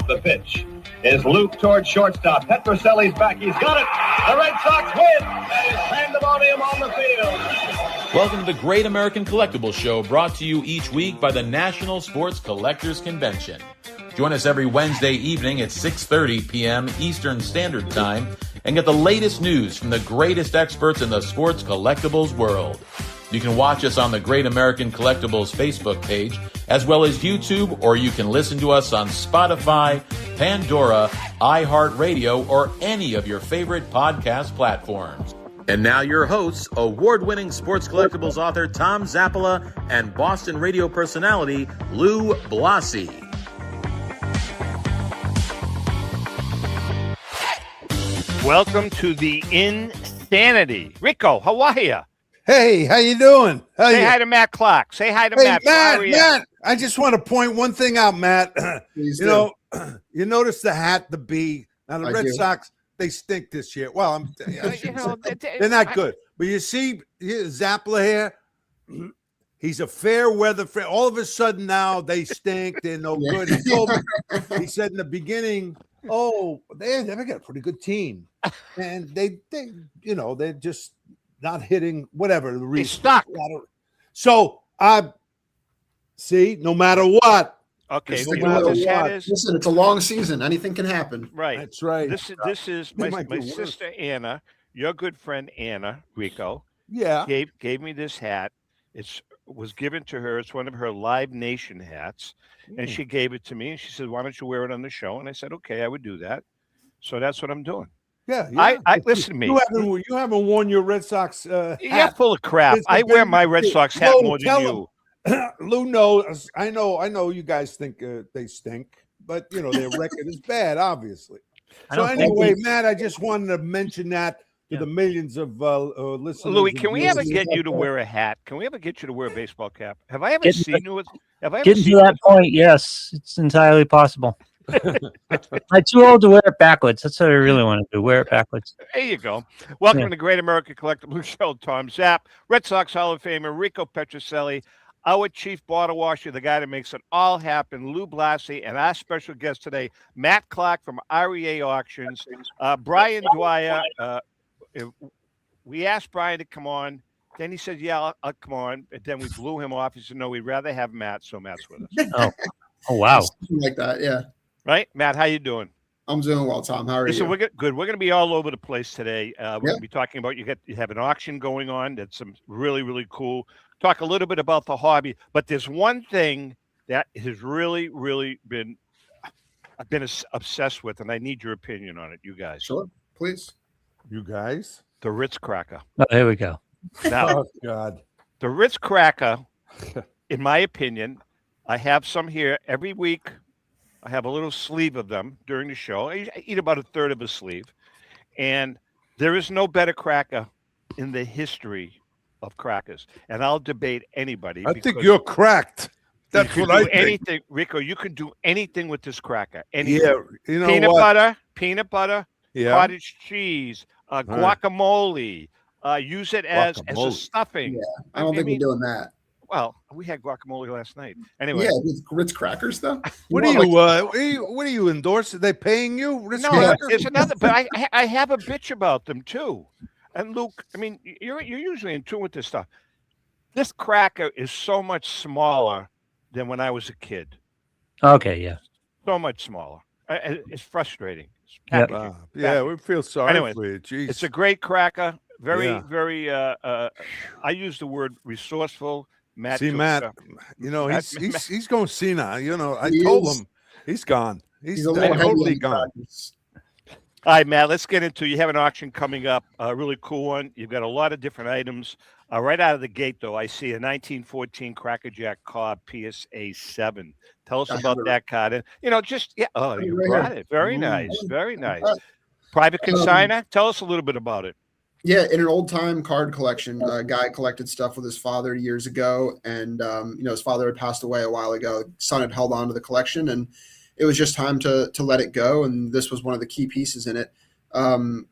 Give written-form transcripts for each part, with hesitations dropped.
The pitch is looped towards shortstop. Petroselli's back. He's got it. The Red Sox win. That is pandemonium on the field. Welcome to the Great American Collectibles Show, brought to you each week by the National Sports Collectors Convention. Join us every Wednesday evening at 6:30 p.m. Eastern Standard Time and get the latest news from the greatest experts in the sports collectibles world. You can watch us on the Great American Collectibles Facebook page, as well as YouTube, or you can listen to us on Spotify, Pandora, iHeartRadio, or any of your favorite podcast platforms. And now your hosts, award-winning sports collectibles author Tom Zappola and Boston radio personality Lou Blasi. Welcome to the Insanity. Rico, how are you? Hey, how you doing? Say hi to Matt Clark. Say hi to Matt. Matt, I just want to point one thing out, Matt. You notice the hat, the B. Now, the Red Sox, they stink this year. Well, they're not good. But you see Zappola here, he's a fair weather friend. All of a sudden now they stink. They're no good. He said in the beginning, they've got a pretty good team. And they're just not hitting whatever the reason. Stuck. So see, no matter what. Okay, you know what this hat is? Listen, it's a long season. Anything can happen. Right. That's right. This is my sister Anna, your good friend Anna, Rico. Yeah. Gave me this hat. It was given to her. It's one of her Live Nation hats. And she gave it to me. And she said, why don't you wear it on the show? And I said, okay, I would do that. So that's what I'm doing. Yeah. I listen to me. You haven't worn your Red Sox hat. You're full of crap. I wear my Red Sox hat more than you. Lou knows. I know you guys think they stink, but their record is bad, obviously. So anyway, Matt, I just wanted to mention that to the millions of listeners. Louis, can we ever get you to wear a hat? Can we ever get you to wear a baseball cap? Have I ever seen you with? Getting to that point, yes, it's entirely possible. I'm too old to wear it backwards. That's what I really want to do. Wear it backwards. There you go. Welcome to the Great American Collectibles Show. Tom Zapp, Red Sox Hall of Famer Rico Petroselli, our chief bottle washer, the guy that makes it all happen, Lou Blasi, and our special guest today, Matt Clark from Rea Auctions. Brian Dwyer. We asked Brian to come on. Then he said, yeah, I'll come on. And then we blew him off. He said, no, we'd rather have Matt. So Matt's with us. Oh wow. Something like that, yeah. Right? Matt, how you doing? I'm doing well, Tom. How are you? We're good. We're going to be all over the place today. We're going to be talking about you have an auction going on. That's some really, really cool. Talk a little bit about the hobby. But there's one thing that has really, really I've been obsessed with, and I need your opinion on it, you guys. Sure, please. You guys? The Ritz Cracker. Oh, here we go. Now, oh, God. The Ritz Cracker, in my opinion, I have some here every week. I have a little sleeve of them during the show. I eat about a third of a sleeve. And there is no better cracker in the history of crackers. And I'll debate anybody. I think you're cracked. That's what I think. Rico, you can do anything with this cracker. Anything. Yeah, peanut butter, yeah. cottage cheese, guacamole. Use it as a stuffing. Yeah, I don't think we're doing that. Well, we had guacamole last night. Anyway, with Ritz crackers, though. What do you endorse? Are they paying you? No, there's another. But I have a bitch about them too. And Luke, I mean, you're usually in tune with this stuff. This cracker is so much smaller than when I was a kid. Okay, yeah. So much smaller. It's frustrating. Yeah, we feel sorry for you. Jeez. It's a great cracker. Very. I use the word resourceful. Matt, Matt, he's going senile. I told him he's gone. He's totally gone. All right, Matt, let's get into you have an auction coming up, a really cool one. You've got a lot of different items. Right out of the gate, though, I see a 1914 Cracker Jack Cobb PSA 7. Tell us about that card. You brought it. Very nice. Very nice. Private consignor? Tell us a little bit about it. Yeah, in an old-time card collection, a guy collected stuff with his father years ago, and his father had passed away a while ago. Son had held on to the collection, and it was just time to let it go, and this was one of the key pieces in it.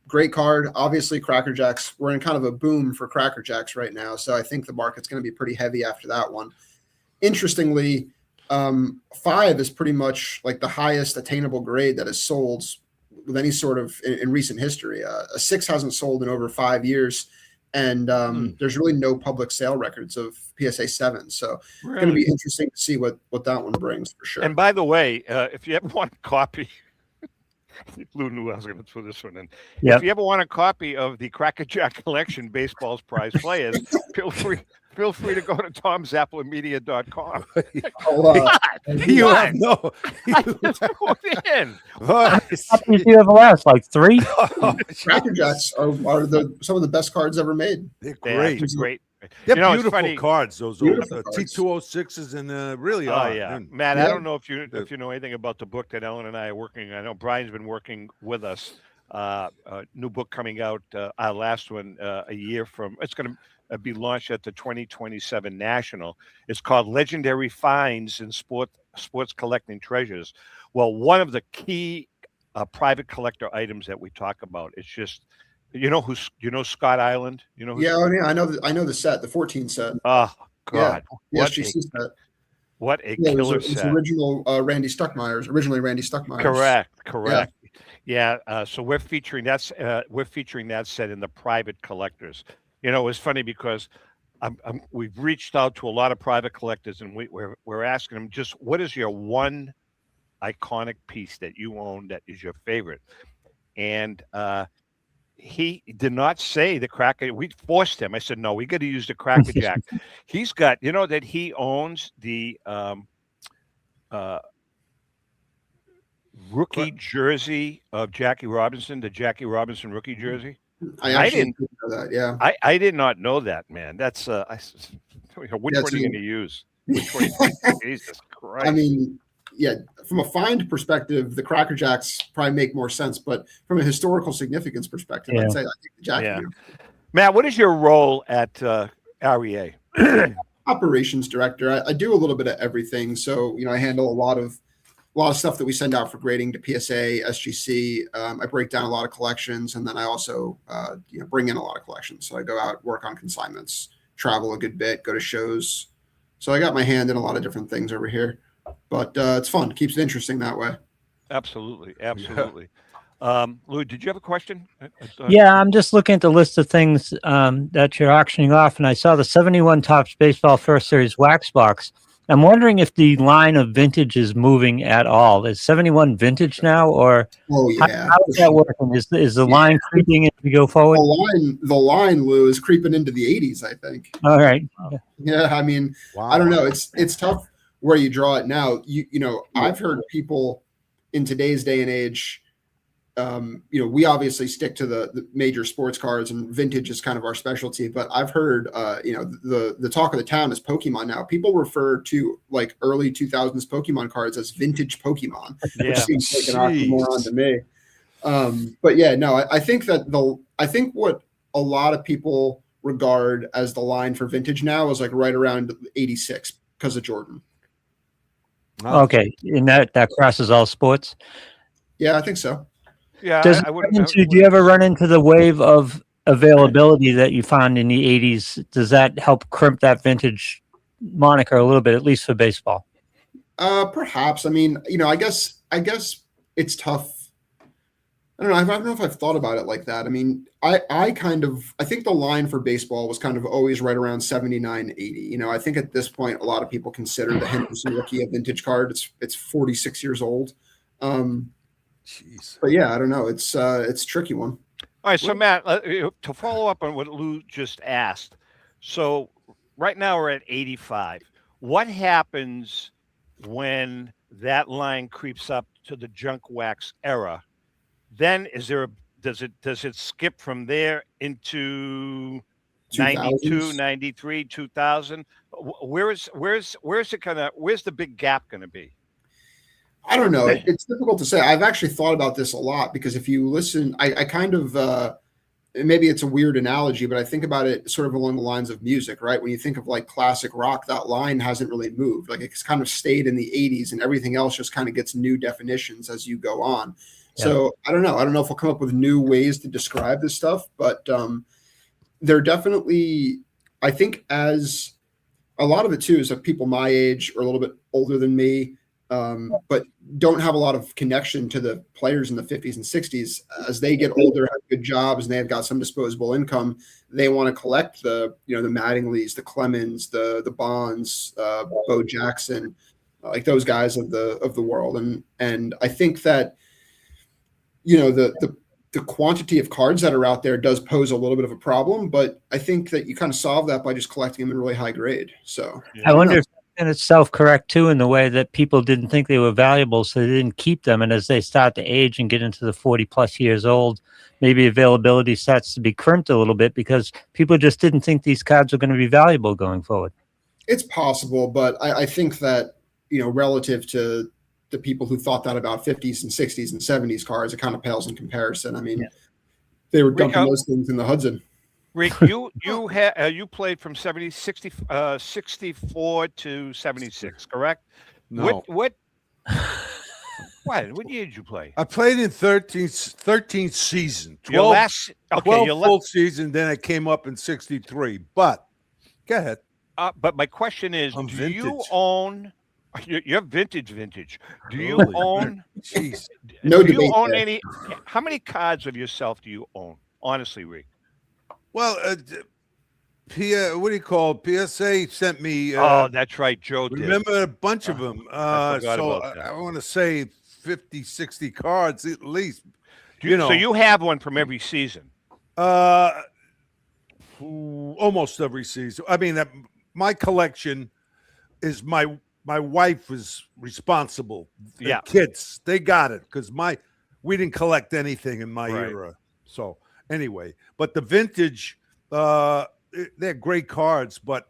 Great card. Obviously, Cracker Jacks, we're in kind of a boom for Cracker Jacks right now, so I think the market's going to be pretty heavy after that one. Interestingly, 5 is pretty much like the highest attainable grade that is sold with any sort of in recent history. A 6 hasn't sold in over 5 years, and there's really no public sale records of PSA 7. So it's going to be interesting to see what that one brings for sure. And by the way, if you ever want a copy, Lou knew I was going to throw this one in. Yep. If you ever want a copy of the Cracker Jack Collection Baseball's Prize Players, feel free to go to tomzapplermedia.com. You have no. In. How many do you have left? Like 3? Cracker Jacks are some of the best cards ever made. They're great. Yeah, great. They're beautiful cards. Those T206s and really are. Oh yeah, Matt. Yeah. I don't know if you know anything about the book that Ellen and I are working. I know Brian's been working with us. A new book coming out. Our last one a year from. It's going to be launched at the 2027 National. It's called Legendary Finds in Sports Collecting Treasures. Well, one of the key private collector items that we talk about. It's just. You know Scott Island? You know? I know the set, the 14 set. Oh God, yeah. The SGC set. What a killer set! It's original Randy Stuckmeyer's. Originally Randy Stuckmeyer's. Correct. Yeah. So we're featuring that set in the private collectors. You know, it's funny because we've reached out to a lot of private collectors, and we're asking them just what is your one iconic piece that you own that is your favorite, and he did not say the Cracker. We forced him. I said, no, we got to use the Cracker Jack. He's got, that he owns the rookie jersey of Jackie Robinson, the Jackie Robinson rookie jersey. I didn't know that. Yeah, I did not know that, man. That's which one are you going to use? Which one? Jesus Christ! I mean. Yeah, from a find perspective, the Cracker Jacks probably make more sense, but from a historical significance perspective, I'd say I think the Jack. Yeah. Matt, what is your role at REA? Operations director. I do a little bit of everything. So I handle a lot of stuff that we send out for grading to PSA, SGC. I break down a lot of collections, and then I also bring in a lot of collections. So I go out, work on consignments, travel a good bit, go to shows. So I got my hand in a lot of different things over here. But it's fun. Keeps it interesting that way. Absolutely. Lou, did you have a question? Yeah, I'm just looking at the list of things that you're auctioning off, and I saw the 71 Topps Baseball First Series wax box. I'm wondering if the line of vintage is moving at all. Is 71 vintage now, or how is that working? Is the line creeping as we go forward? The line, Lou, is creeping into the 80s, I think. All right. Yeah, I mean, wow. I don't know. It's tough. Where you draw it now, I've heard people in today's day and age, we obviously stick to the major sports cards, and vintage is kind of our specialty. But I've heard, the talk of the town is Pokemon now. People refer to like early 2000s Pokemon cards as vintage Pokemon, which seems like an oxymoron to me. But yeah, no, I think what a lot of people regard as the line for vintage now is like right around 86 because of Jordan. Okay, and that crosses all sports. Yeah, I think so. Yeah, do you ever run into the wave of availability that you found in the 80s? Does that help crimp that vintage moniker a little bit, at least for baseball? Perhaps. I mean, I guess it's tough. I don't know if I've thought about it like that. I mean, I think the line for baseball was kind of always right around 79, 80. I think at this point, a lot of people consider the Henderson rookie a vintage card. It's 46 years old. But yeah, I don't know. It's a tricky one. All right. So Matt, to follow up on what Lou just asked. So right now we're at 85. What happens when that line creeps up to the junk wax era? Then does it skip from there into 92, 93, 2000? Where's the big gap going to be? I don't know. It's difficult to say. I've actually thought about this a lot because if you listen, I kind of maybe it's a weird analogy, but I think about it sort of along the lines of music, right? When you think of like classic rock, that line hasn't really moved. Like it's kind of stayed in the 80s, and everything else just kind of gets new definitions as you go on. Yeah. So I don't know. I don't know if we'll come up with new ways to describe this stuff, but they're definitely, I think as a lot of it too is that people my age or a little bit older than me, but don't have a lot of connection to the players in the 50s and 60s. As they get older, have good jobs, and they've got some disposable income, they want to collect the Mattingleys, the Clemens, the Bonds, Bo Jackson, like those guys of the world. And I think that the quantity of cards that are out there does pose a little bit of a problem, but I think that you kind of solve that by just collecting them in really high grade. So I wonder if it's self-correct too, in the way that people didn't think they were valuable, so they didn't keep them. And as they start to age and get into the 40+ years old, maybe availability starts to be crimped a little bit because people just didn't think these cards were going to be valuable going forward. It's possible, but I think that, relative to the people who thought that about 50s and 60s and 70s cards, it kind of pales in comparison. I mean, they were dumping those things in the Hudson. Rick, you played from 64 to 76, correct? No. What year did you play? I played in 13th season. 12 full season, then I came up in 63. But go ahead. But my question is, do you own? You're vintage. Do you own? Jeez. No do you debate own there. any? How many cards of yourself do you own? Honestly, Rick. Well, what do you call it? PSA sent me. Oh, that's right, Joe did. Remember a bunch of them. I forgot about that. I want to say 50, 60 cards at least. So you have one from every season. Almost every season. I mean, my collection is my wife is responsible. The kids, they got it because we didn't collect anything in my era. So anyway, but the vintage, they're great cards, but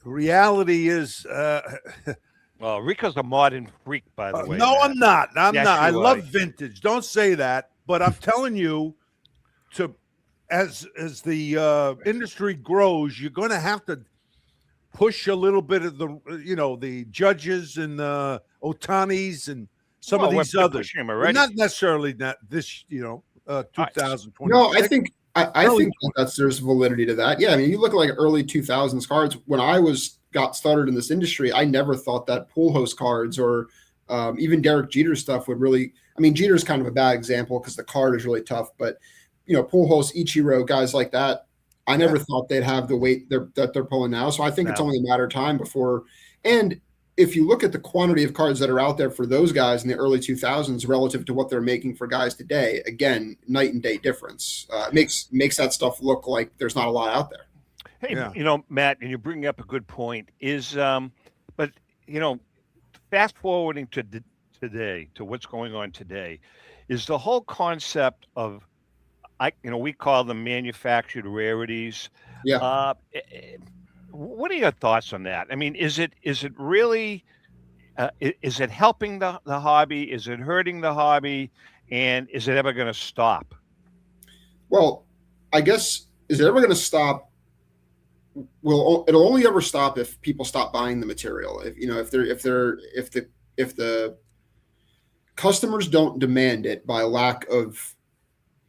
reality is well, Rico's a modern freak, by the way. No, Matt. I'm not. Yes, I you love are. vintage. Don't say that, but I'm telling you, as the industry grows, you're going to have to push a little bit of the judges and the Otanis and some of these others. Not necessarily this 2020. No, I think there's validity to that. Yeah, I mean, you look at like early 2000s cards. When I got started in this industry, I never thought that pool host cards or even Derek Jeter stuff would really. I mean, Jeter's kind of a bad example because the card is really tough, but pool host, Ichiro, guys like that, I never thought they'd have the weight that they're pulling now. So I think it's only a matter of time before. And if you look at the quantity of cards that are out there for those guys in the early 2000s relative to what they're making for guys today, again, night and day difference. Makes that stuff look like there's not a lot out there. Hey, Matt, and you're bringing up a good point. But fast forwarding to today, to what's going on today, is the whole concept of we call them manufactured rarities. Yeah. What are your thoughts on that? I mean, is it really, is it helping the hobby? Is it hurting the hobby? And is it ever going to stop? Well, I guess, is it ever going to stop? Well, it'll only ever stop if people stop buying the material. If the customers don't demand it by lack of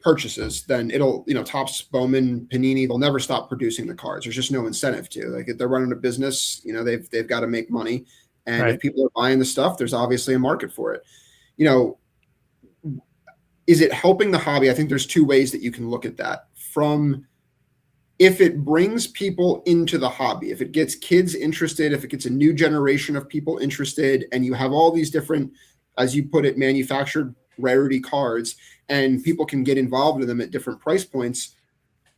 purchases, then it'll, Topps, Bowman, Panini, they'll never stop producing the cards. There's just no incentive to. Like, if they're running a business, they've got to make money. And if people are buying the stuff, there's obviously a market for it. Is it helping the hobby? I think there's two ways that you can look at that. From if it brings people into the hobby, if it gets kids interested, if it gets a new generation of people interested, and you have all these different, as you put it, manufactured rarity cards, and people can get involved in them at different price points,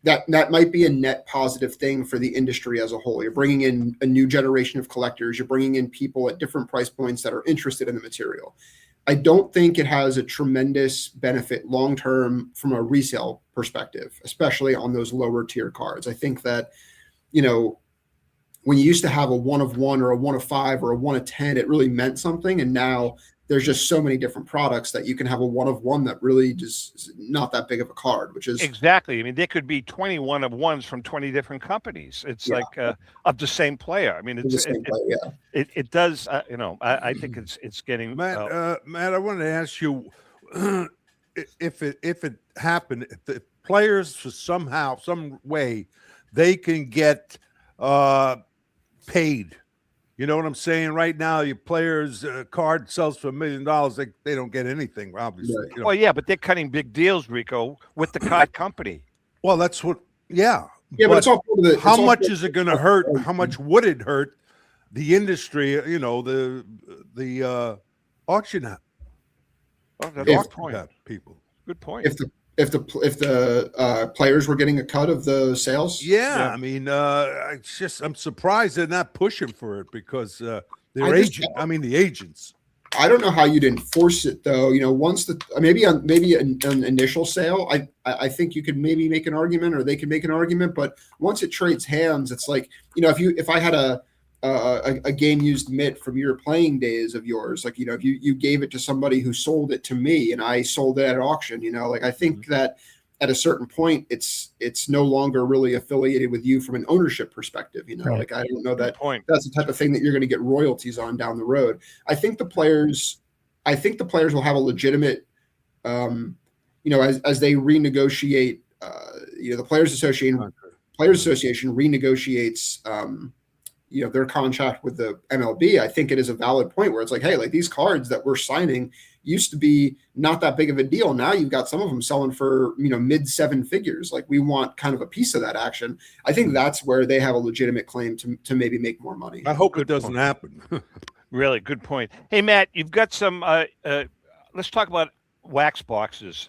that might be a net positive thing for the industry as a whole. You're bringing in a new generation of collectors. You're bringing in people at different price points that are interested in the material. I don't think it has a tremendous benefit long-term from a resale perspective, especially on those lower tier cards. I think that, when you used to have a 1 of 1 or a 1 of 5 or a 1 of 10, it really meant something. And now there's just so many different products that you can have a 1 of 1 that really just is not that big of a card, which is exactly. I mean, there could be 21 of 1s from 20 different companies. It's like of the same player. I mean, it does. I think it's getting. Matt, I wanted to ask you if it happened, if the players somehow, some way, they can get paid. You know what I'm saying? Right now, your players' card sells for $1 million. They don't get anything, obviously. Right. You know? Well, yeah, but they're cutting big deals, Rico, with the card company. Well, that's what. Yeah. Yeah, but it's all part of the. How much is it going to hurt? How much would it hurt the industry? You know, the auction house. Oh, that's a good point. People. Good point. If the players were getting a cut of the sales. Yeah. I mean, I'm surprised they're not pushing for it because the agents. I don't know how you'd enforce it though. You know, once maybe an initial sale, I think you could maybe make an argument, or they could make an argument. But once it trades hands, it's like, you know, if I had a game used mitt from your playing days of yours, like, you know, if you gave it to somebody who sold it to me and I sold it at auction, you know, like I think that at a certain point it's no longer really affiliated with you from an ownership perspective, you know. Right. Like I don't know that that's the type of thing that you're going to get royalties on down the road. I think the players will have a legitimate you know, as they renegotiate, you know, the players association renegotiates you know, their contract with the MLB. I think it is a valid point where it's like, hey, like these cards that we're signing used to be not that big of a deal. Now you've got some of them selling for, you know, mid 7 figures. Like we want kind of a piece of that action. I think that's where they have a legitimate claim to maybe make more money. I hope it doesn't happen. Really good point. Hey, Matt, you've got some, let's talk about wax boxes.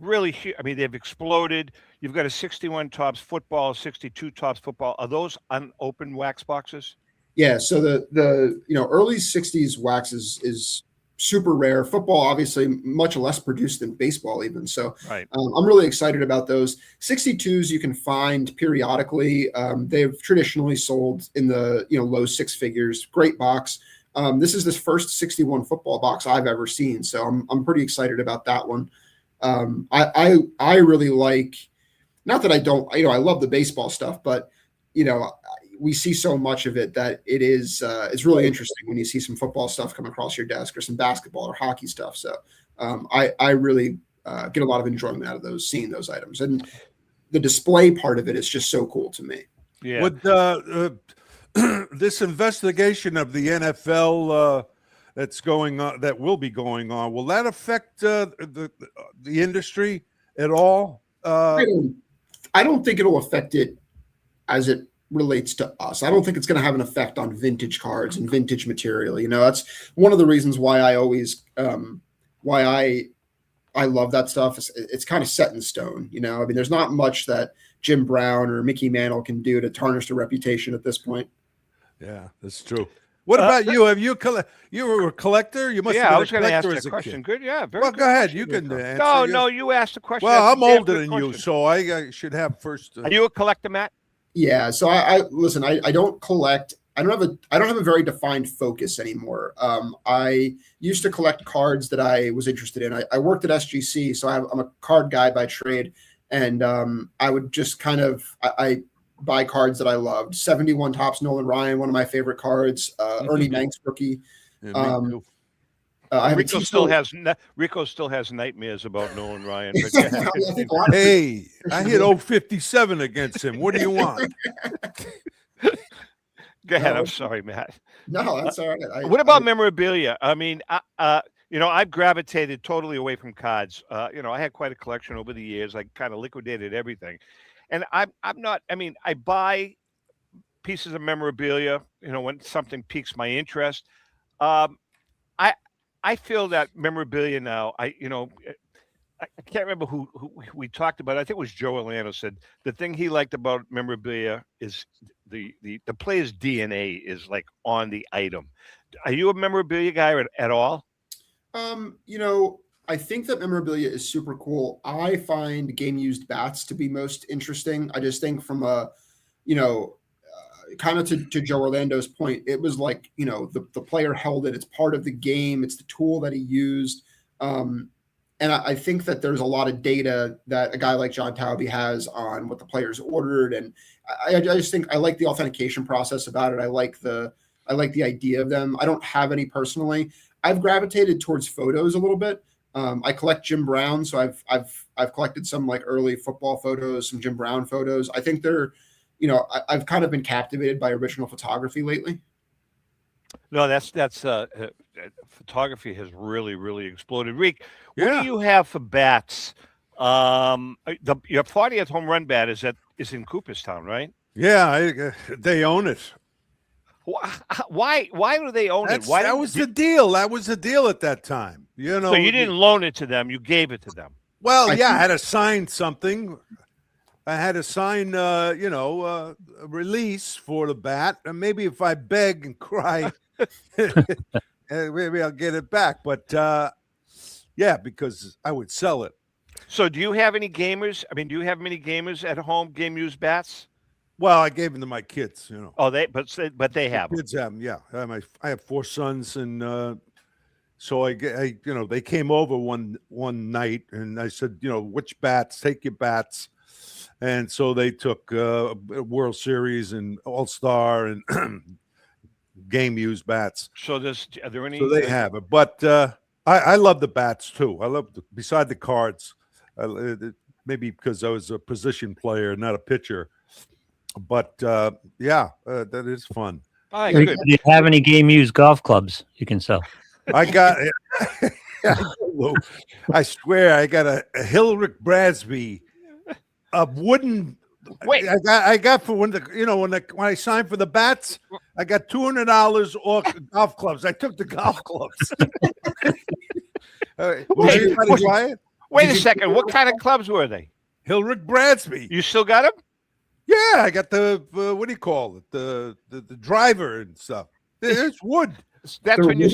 Really, I mean, they've exploded. You've got a 61 Topps football, 62 Topps football. Are those unopened wax boxes? Yeah. So the you know, early 60s wax is super rare. Football, obviously, much less produced than baseball even. So right. I'm really excited about those. 62s you can find periodically. They've traditionally sold in the, you know, low 6 figures. Great box. This is the first 61 football box I've ever seen. So I'm pretty excited about that one. I really like, not that I don't, you know, I love the baseball stuff, but you know, we see so much of it that it is, it's really interesting when you see some football stuff come across your desk, or some basketball or hockey stuff. So I really get a lot of enjoyment out of seeing those items, and the display part of it is just so cool to me. Yeah. Would this investigation of the NFL that's going on, that will be going on, will that affect the industry at all? I don't think it'll affect it as it relates to us. I don't think it's going to have an effect on vintage cards and vintage material. You know, that's one of the reasons why I always why I love that stuff. It's kind of set in stone. You know, I mean, there's not much that Jim Brown or Mickey Mantle can do to tarnish their reputation at this point. Yeah, that's true. What about you? Have you you were a collector? You must. Yeah, have been I was going to ask that Kid. question. Good, yeah. Very well, good go ahead. question. You can answer. No, you asked the question. Well, I'm older than you, so I should have first. Are you a collector, Matt? Yeah. So I listen. I don't collect. I don't have a very defined focus anymore. I used to collect cards that I was interested in. I worked at SGC, so I'm a card guy by trade, and I would just kind of I buy cards that I loved. 71 Topps Nolan Ryan, one of my favorite cards. Ernie Banks rookie. Yeah, Rico still has nightmares about Nolan Ryan. Hey, I hit 057 against him. What do you want? Go ahead. I'm sorry, Matt. No, that's all right. What about memorabilia? I mean, you know, I've gravitated totally away from cards. You know, I had quite a collection over the years. I kind of liquidated everything. And I'm not, I mean, I buy pieces of memorabilia, you know, when something piques my interest. I feel that memorabilia now, I can't remember who we talked about. I think it was Joe Orlando said the thing he liked about memorabilia is the player's DNA is like on the item. Are you a memorabilia guy at all? You know, I think that memorabilia is super cool. I find game used bats to be most interesting. I just think from a, you know, kind of to Joe Orlando's point, it was like, you know, the player held it. It's part of the game. It's the tool that he used. And I think that there's a lot of data that a guy like John Tauby has on what the players ordered. And I just think I like the authentication process about it. I like the idea of them. I don't have any personally. I've gravitated towards photos a little bit. I collect Jim Brown, so I've collected some like early football photos, some Jim Brown photos. I think they're I've kind of been captivated by original photography lately. No, that's photography has really exploded. Reek, what do you have for bats? Your 40th home run bat is in Cooperstown, right? Yeah, they own it. Why do they own it? That was the deal. That was the deal at that time. So you didn't loan it to them; you gave it to them. Well, I had to sign something. I had to sign, a release for the bat, and maybe if I beg and cry, maybe I'll get it back. But because I would sell it. So, do you have any gamers? I mean, do you have many gamers at home? Game used bats? Well, I gave them to my kids. Oh, but they have kids have them. Yeah, I have 4 sons, and so they came over one night, and I said, which bats? Take your bats. And so they took World Series and All-Star and game used bats. So are there any? So they have it, but I love the bats too. I love beside the cards. Maybe because I was a position player, not a pitcher. But that is fun. All right, good. Do you have any game used golf clubs you can sell? I got. I swear, I got a Hilrick Bradsby, a wooden. Wait, I got for when I signed for the bats, I got $200 off golf clubs. I took the golf clubs. Wait a second. What kind of clubs were they? Hilrick Bradsby. You still got them? Yeah, I got the what do you call it? The driver and stuff. It's wood. That's when you.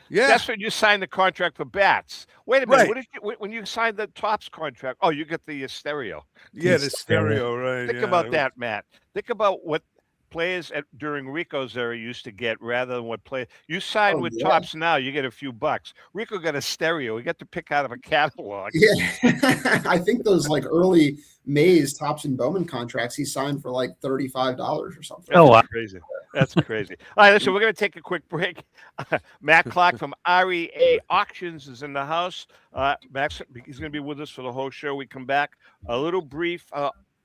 Yeah, that's when you signed the contract for bats. Wait a minute. Right. When you signed the Topps contract? Oh, you get the stereo. Yeah, the stereo. Right. Think about that, Matt. Think about what players during Rico's era used to get rather than what players you sign with Topps now. You get a few bucks. Rico got a stereo. We got to pick out of a catalog. Yeah, I think those early Mays, Topps and Bowman contracts he signed for $35 or something. Oh, wow. Crazy. That's crazy. All right, listen, we're going to take a quick break. Matt Clark from Rea Auctions is in the house. Max, he's going to be with us for the whole show. We come back. A little brief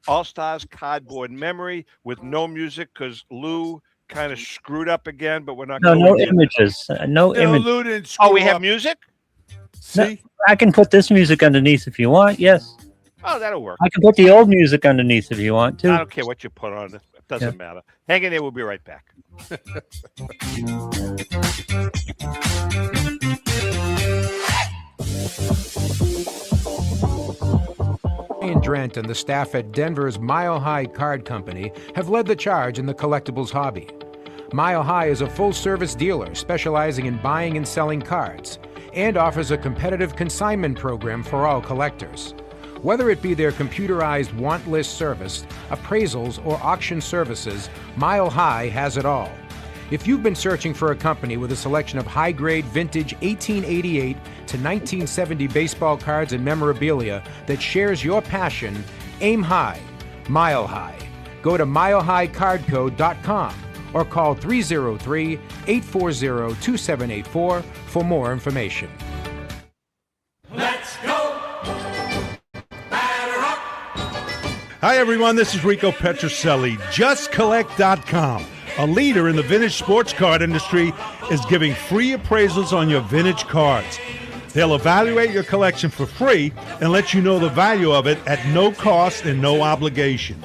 All-Stars cardboard memory with no music because Lou kind of screwed up again, but we're not going no images. No images. Oh, we have music? See? No, I can put this music underneath if you want, yes. Oh, that'll work. I can put the old music underneath if you want to. I don't care what you put on it. It doesn't matter. Hang in there. We'll be right back. Ian Drent and the staff at Denver's Mile High Card Company have led the charge in the collectibles hobby. Mile High is a full-service dealer specializing in buying and selling cards and offers a competitive consignment program for all collectors. Whether it be their computerized want list service, appraisals, or auction services, Mile High has it all. If you've been searching for a company with a selection of high-grade vintage 1888 to 1970 baseball cards and memorabilia that shares your passion, aim high, Mile High. Go to milehighcardco.com or call 303-840-2784 for more information. Let's go! Hi, everyone. This is Rico Petrocelli. JustCollect.com, a leader in the vintage sports card industry, is giving free appraisals on your vintage cards. They'll evaluate your collection for free and let you know the value of it at no cost and no obligation.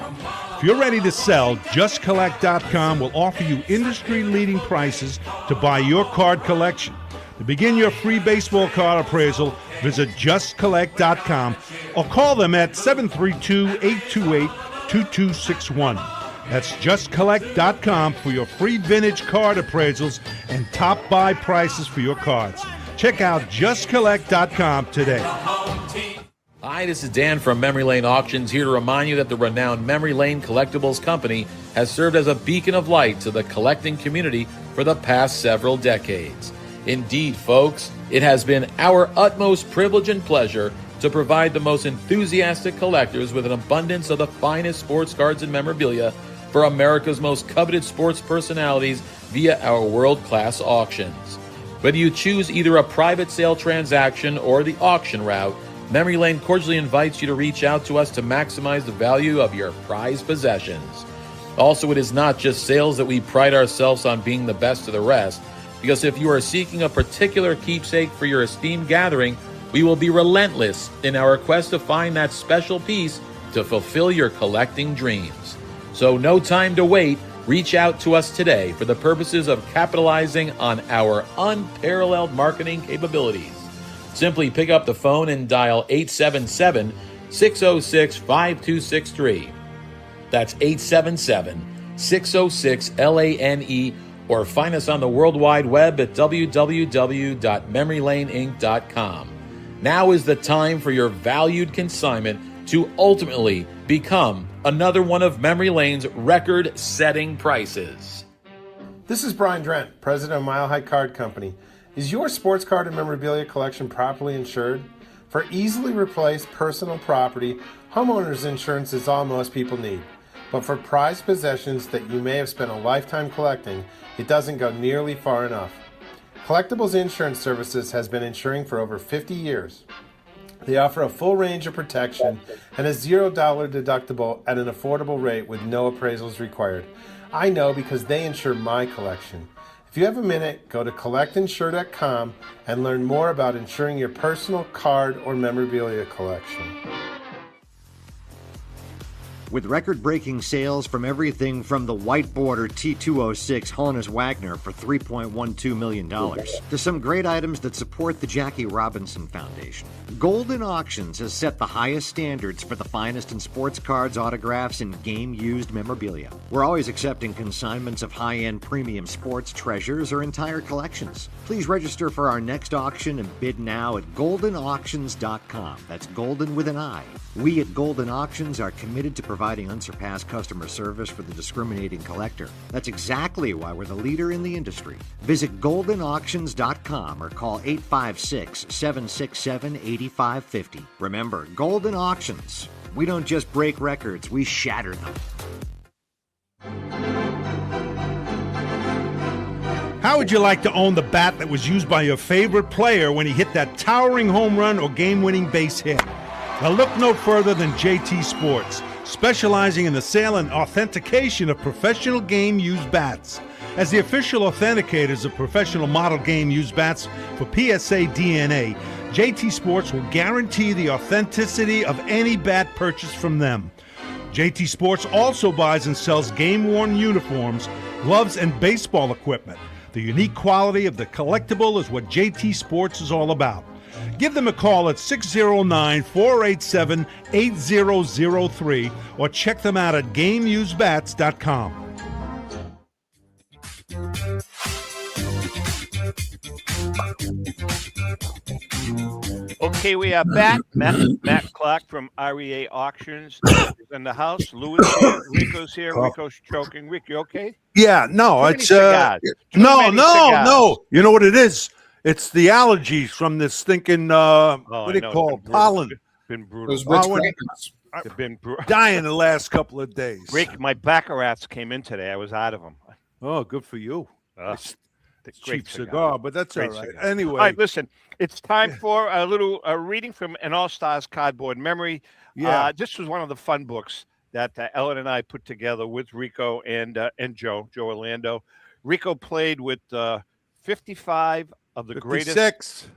If you're ready to sell, JustCollect.com will offer you industry-leading prices to buy your card collection. To begin your free baseball card appraisal, visit JustCollect.com or call them at 732-828-2261. That's JustCollect.com for your free vintage card appraisals and top buy prices for your cards. Check out JustCollect.com today. Hi, this is Dan from Memory Lane Auctions, here to remind you that the renowned Memory Lane Collectibles Company has served as a beacon of light to the collecting community for the past several decades. Indeed, folks, it has been our utmost privilege and pleasure to provide the most enthusiastic collectors with an abundance of the finest sports cards and memorabilia for America's most coveted sports personalities via our world-class auctions. Whether you choose either a private sale transaction or the auction route, Memory Lane cordially invites you to reach out to us to maximize the value of your prized possessions. Also, it is not just sales that we pride ourselves on being the best of the rest, because if you are seeking a particular keepsake for your esteemed gathering, we will be relentless in our quest to find that special piece to fulfill your collecting dreams. So no time to wait. Reach out to us today for the purposes of capitalizing on our unparalleled marketing capabilities. Simply pick up the phone and dial 877-606-5263. That's 877-606-LANE, or find us on the World Wide Web at www.memorylaneinc.com. Now is the time for your valued consignment to ultimately become another one of Memory Lane's record-setting prices. This is Brian Drent, president of Mile High Card Company. Is your sports card and memorabilia collection properly insured? For easily replaced personal property, homeowners insurance is all most people need. But for prized possessions that you may have spent a lifetime collecting, it doesn't go nearly far enough. Collectibles Insurance Services has been insuring for over 50 years. They offer a full range of protection and a $0 deductible at an affordable rate with no appraisals required. I know because they insure my collection. If you have a minute, go to collectinsure.com and learn more about insuring your personal card or memorabilia collection. With record-breaking sales from everything from the white border T206 Honus Wagner for $3.12 million to some great items that support the Jackie Robinson Foundation, Golden Auctions has set the highest standards for the finest in sports cards, autographs, and game-used memorabilia. We're always accepting consignments of high-end premium sports treasures or entire collections. Please register for our next auction and bid now at goldenauctions.com. That's golden with an I. We at Golden Auctions are committed to providing unsurpassed customer service for the discriminating collector. That's exactly why we're the leader in the industry. Visit goldenauctions.com or call 856-767-8550. Remember, Golden Auctions. We don't just break records, we shatter them. How would you like to own the bat that was used by your favorite player when he hit that towering home run or game-winning base hit? Now look no further than JT Sports, specializing in the sale and authentication of professional game-used bats. As the official authenticators of professional model game-used bats for PSA DNA, JT Sports will guarantee the authenticity of any bat purchased from them. JT Sports also buys and sells game-worn uniforms, gloves, and baseball equipment. The unique quality of the collectible is what JT Sports is all about. Give them a call at 609-487-8003 or check them out at GameUseBats.com. Okay, we are back. Matt Clark from Rea Auctions is in the house. Louis here. Rico's here. Rico's choking. Rick, you okay? Yeah, no, it's no. You know what it is? It's the allergies from this stinking what do you call it? Pollen. Been brutal. I've been dying the last couple of days. Rick, my Baccarats came in today. I was out of them. Oh, good for you. It's the cheap cigar, but that's all right. Anyway, all right, listen, it's time for a little reading from an All-Stars Cardboard Memory. Yeah, this was one of the fun books that Ellen and I put together with Rico and Joe Orlando. Rico played with 55 of the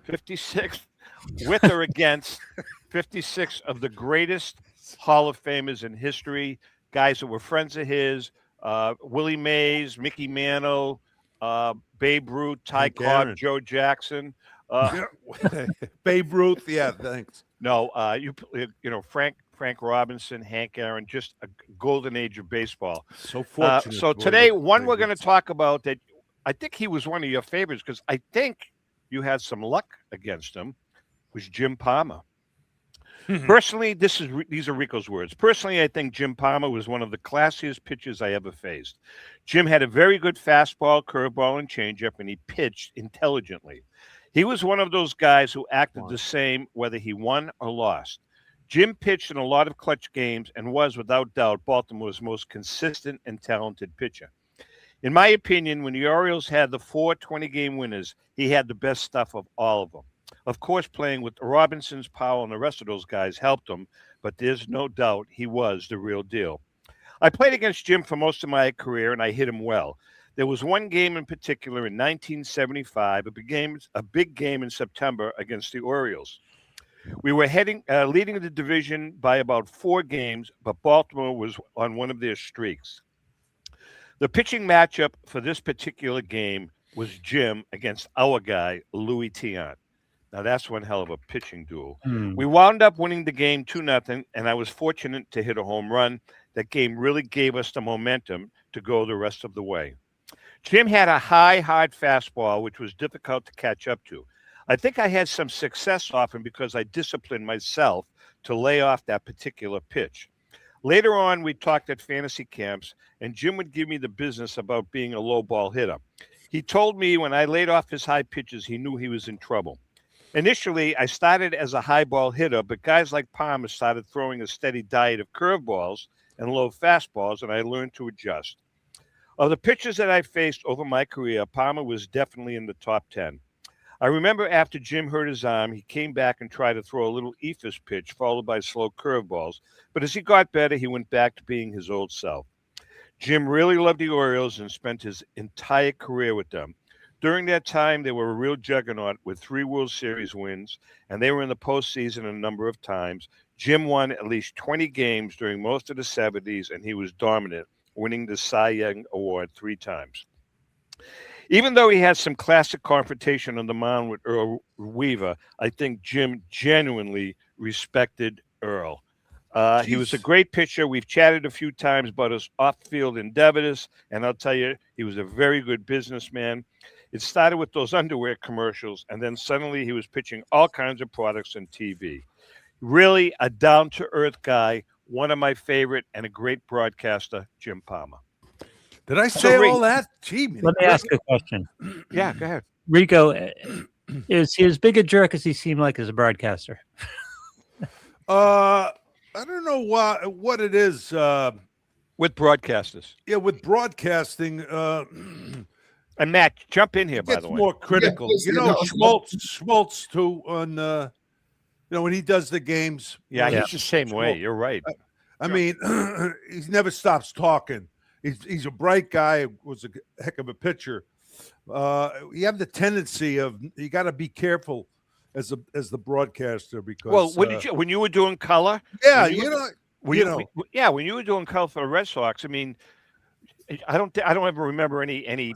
56 with or against 56 of the greatest Hall of Famers in history, guys that were friends of his, Willie Mays, Mickey Mantle, Babe Ruth, Ty Cobb, Joe Jackson. Babe Ruth, yeah, thanks. No, you know, Frank Robinson, Hank Aaron, just a golden age of baseball. So fortunate. So today, one we're going to talk about that I think he was one of your favorites because I think you had some luck against him, was Jim Palmer. Personally, these are Rico's words. Personally, I think Jim Palmer was one of the classiest pitchers I ever faced. Jim had a very good fastball, curveball, and changeup, and he pitched intelligently. He was one of those guys who acted the same whether he won or lost. Jim pitched in a lot of clutch games and was, without doubt, Baltimore's most consistent and talented pitcher. In my opinion, when the Orioles had the 4 20-game winners, he had the best stuff of all of them. Of course, playing with Robinsons, Powell, and the rest of those guys helped him, but there's no doubt he was the real deal. I played against Jim for most of my career, and I hit him well. There was one game in particular in 1975, a big game in September against the Orioles. We were leading the division by about 4 games, but Baltimore was on one of their streaks. The pitching matchup for this particular game was Jim against our guy, Louis Tiant. Now, that's one hell of a pitching duel. We wound up winning the game 2-0, and I was fortunate to hit a home run. That game really gave us the momentum to go the rest of the way. Jim had a high, hard fastball, which was difficult to catch up to. I think I had some success off him because I disciplined myself to lay off that particular pitch. Later on, we talked at fantasy camps, and Jim would give me the business about being a low ball hitter. He told me when I laid off his high pitches, he knew he was in trouble. Initially, I started as a high ball hitter, but guys like Palmer started throwing a steady diet of curveballs and low fastballs, and I learned to adjust. Of the pitchers that I faced over my career, Palmer was definitely in the top 10. I remember after Jim hurt his arm, he came back and tried to throw a little ephus pitch followed by slow curveballs. But as he got better, he went back to being his old self. Jim really loved the Orioles and spent his entire career with them. During that time, they were a real juggernaut with 3 World Series wins, and they were in the postseason a number of times. Jim won at least 20 games during most of the 70s, and he was dominant, winning the Cy Young Award 3 times. Even though he had some classic confrontation on the mound with Earl Weaver, I think Jim genuinely respected Earl. He was a great pitcher. We've chatted a few times about his off-field endeavors, and I'll tell you, he was a very good businessman. It started with those underwear commercials, and then suddenly he was pitching all kinds of products on TV. Really a down-to-earth guy, one of my favorite, and a great broadcaster, Jim Palmer. Did I say all that? Gee, let me ask a question. Yeah, go ahead. Rico, is he as big a jerk as he seemed like as a broadcaster? I don't know what it is. With broadcasters. Yeah, with broadcasting. And Matt, jump in here, by the way. More critical. Yeah, Schmaltz too, on, when he does the games. Yeah, he's the same way. You're right. I mean, he never stops talking. He's a bright guy. Was a heck of a pitcher. You have the tendency of you got to be careful as the broadcaster because. Well, when you were doing color? Yeah, when you were doing color for the Red Sox, I mean, I don't ever remember any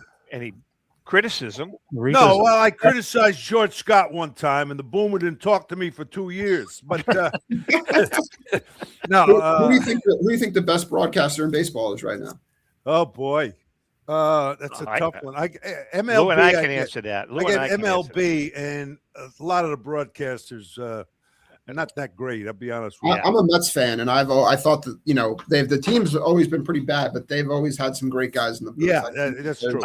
criticism. No, well, I criticized George Scott one time, and the Boomer didn't talk to me for 2 years. But no, who do you think the best broadcaster in baseball is right now? Oh boy, that's a tough one. MLB, Lou and I can answer that. I get MLB, and a lot of the broadcasters are not that great. I'll be honest with you. I'm a Mets fan, and I thought that the team's always been pretty bad, but they've always had some great guys in the booth. Yeah, that's true.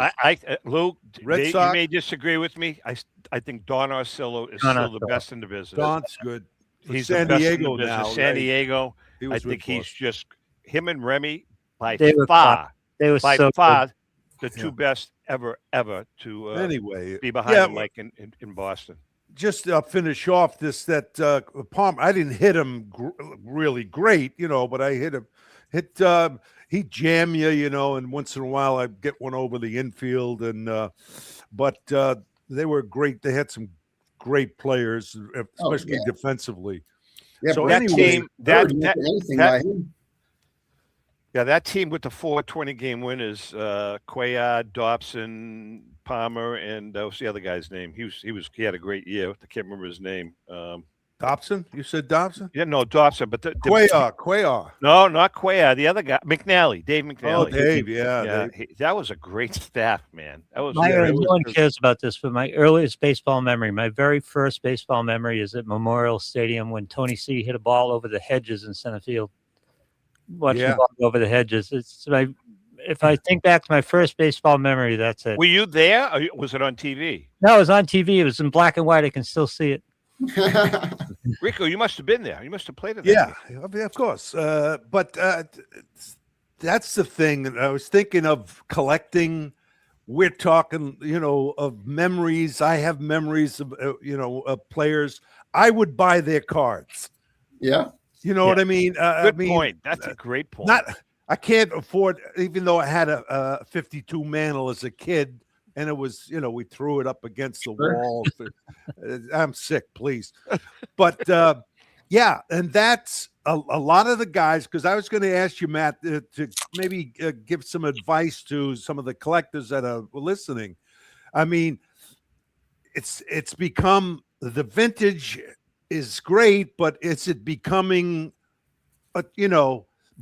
Lou, Red Sox, you may disagree with me. I think Don Orsillo is still the best in the business. Don's good. He's San the best Diego in the business. now. San Diego. I think he's just him and Remy by far. They were by so far good. the 2 best ever to be behind him, like in Boston. Just finish off that Palmer. I didn't hit him really great, but I hit him. He jam you, and once in a while I get one over the infield, and but they were great. They had some great players, especially defensively. Yeah, so that anyway, team, that team with the 4 20-game winners, Cuellar, Dobson, Palmer, and what's the other guy's name? He had a great year. I can't remember his name. Dobson? You said Dobson? Yeah, no, Dobson, but Cuellar. No, not Cuellar. The other guy, McNally, Dave McNally. Oh, Dave, Dave. That was a great staff, man. That was. No one cares about this, but my earliest baseball memory, my very first baseball memory, is at Memorial Stadium when Tony C hit a ball over the hedges in center field. Watching the ball go over the hedges. If I think back to my first baseball memory, that's it. Were you there, or was it on TV? No, it was on TV. It was in black and white. I can still see it. Rico, you must have been there. You must have played it. Yeah, of course. But that's the thing. I was thinking of collecting we're talking, of memories. I have memories of, of players. I would buy their cards. Yeah. You know what I mean? Good point. That's a great point. I can't afford, even though I had a 52 mantle as a kid, and it was, we threw it up against the wall. I'm sick, please. But yeah, and that's a lot of the guys, because I was going to ask you, Matt, to maybe give some advice to some of the collectors that are listening. I mean, it's become, the vintage is great, but is it becoming,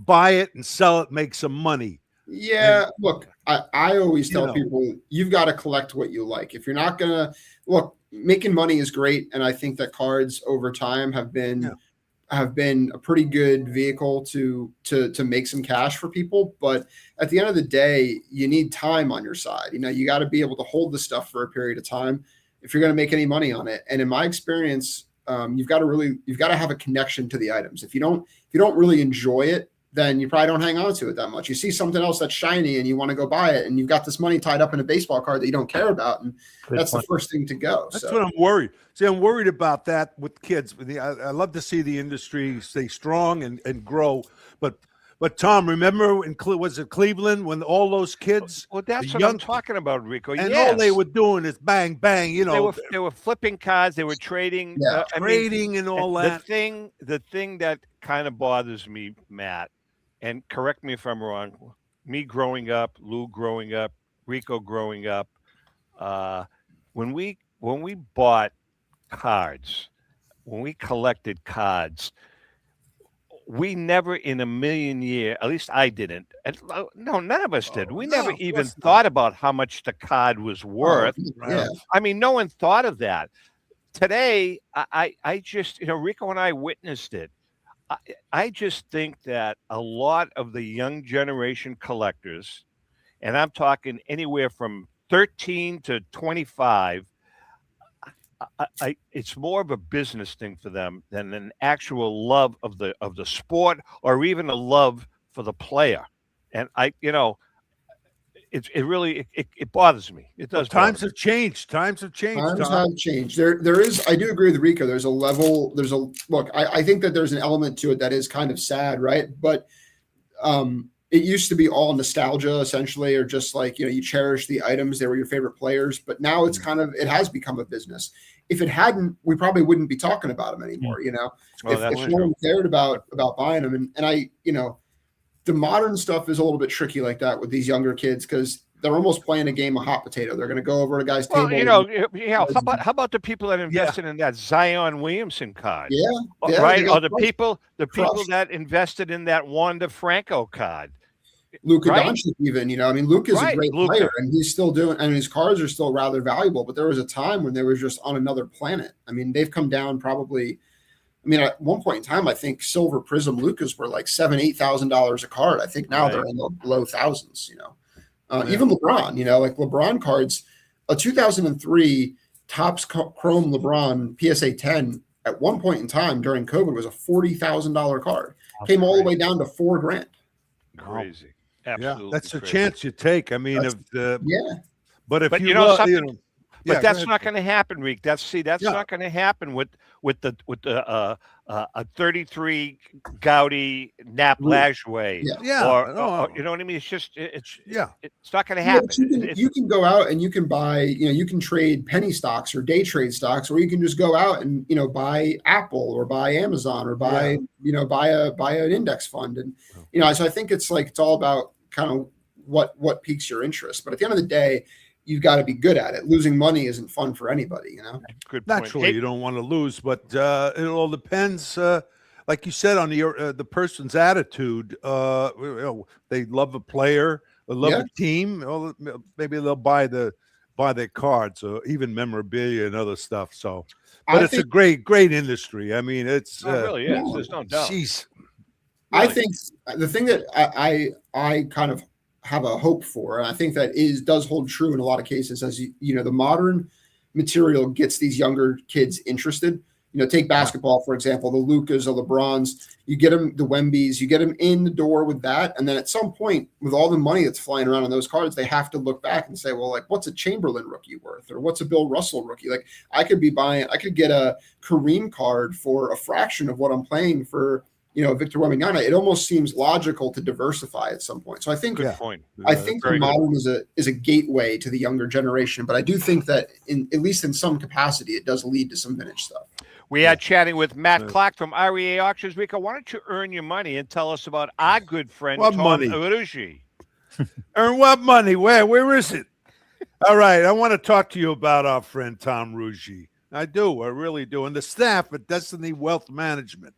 buy it and sell it, make some money? Yeah, look, I always tell people, you've got to collect what you like. If you're not gonna look, making money is great, and I think that cards over time have been a pretty good vehicle to make some cash for people. But at the end of the day, you need time on your side. You got to be able to hold the stuff for a period of time if you're going to make any money on it. And in my experience, you've got to have a connection to the items. If you don't really enjoy it, then you probably don't hang on to it that much. You see something else that's shiny and you want to go buy it, and you've got this money tied up in a baseball card that you don't care about, and that's the first thing to go. That's what I'm worried. See, I'm worried about that with kids. I love to see the industry stay strong and grow, but Tom, remember was it Cleveland when all those kids? Well, that's what I'm talking about, Rico. And all they were doing is bang, bang. They were flipping cards. They were trading, and all that. The thing that kind of bothers me, Matt, and correct me if I'm wrong. Me growing up, Lou growing up, Rico growing up, when we bought cards, when we collected cards, we never in a million years, at least I didn't. No, none of us did. We never even thought about how much the card was worth. Yeah. I mean, no one thought of that. Today, I just, Rico and I witnessed it. I just think that a lot of the young generation collectors, and I'm talking anywhere from 13 to 25, it's more of a business thing for them than an actual love of the sport, or even a love for the player. And it really bothers me. It does. Times have changed. Times have changed. Times have changed. There is. I do agree with Rico. There's a level. Look. I think that there's an element to it that is kind of sad, right? But it used to be all nostalgia, essentially, or just like, you cherish the items. They were your favorite players. But now it has become a business. If it hadn't, we probably wouldn't be talking about them anymore. If no one cared about buying them, and the modern stuff is a little bit tricky like that with these younger kids, because they're almost playing a game of hot potato. They're going to go over to a guy's table. How about the people that invested in that Zion Williamson card? Yeah, right. Or the people that invested in that Wander Franco card. Luka Doncic, even, Luka's a great player, and he's still doing, and his cards are still rather valuable. But there was a time when they were just on another planet. I mean, they've come down probably. At one point in time, I think silver prism Lucas were like $7,000-8,000 a card. I think now they're in the low thousands. Even LeBron, like LeBron cards, a 2003 Topps Chrome LeBron PSA 10 at one point in time during COVID was a $40,000 card. Came all the way down to $4,000. Crazy, absolutely. Yeah, that's a chance you take. I mean, but if but that's not going to happen, Reek. That's not going to happen with the a 33 Gaudi Nap Lajoie. Or you know what I mean? It's just it's not going to happen. You can go out and you can buy, you can trade penny stocks or day trade stocks, or you can just go out and buy Apple or buy Amazon or buy buy an index fund, and so I think it's all about kind of what piques your interest. But at the end of the day, you've got to be good at it. Losing money isn't fun for anybody, Good point. Naturally, you don't want to lose, but it all depends, like you said, on the person's attitude. They love a player, they love a team. Or maybe they'll buy their cards or even memorabilia and other stuff. So, but it's a great industry. I mean, it's it really is. There's no doubt. Jeez. Really. I think the thing that I kind of have a hope for, and I think that does hold true in a lot of cases, as the modern material gets these younger kids interested. take basketball, for example, the Lucas, the LeBrons, you get them, the Wembys, you get them in the door with that. And then at some point, with all the money that's flying around on those cards, they have to look back and say, well, like, what's a Chamberlain rookie worth? Or what's a Bill Russell rookie? Like, I could get a Kareem card for a fraction of what I'm playing for, Victor Wembanyama. It almost seems logical to diversify at some point. So I think Good point. I think the modern is a gateway to the younger generation, but I do think that at least in some capacity, it does lead to some vintage stuff. We are chatting with Matt Clark from Rea Auctions. Rico, why don't you earn your money and tell us about our good friend What Tom money? Aruji. Earn what money? Where is it? All right, I want to talk to you about our friend Tom Ruggie. I really do. And the staff at Destiny Wealth Management.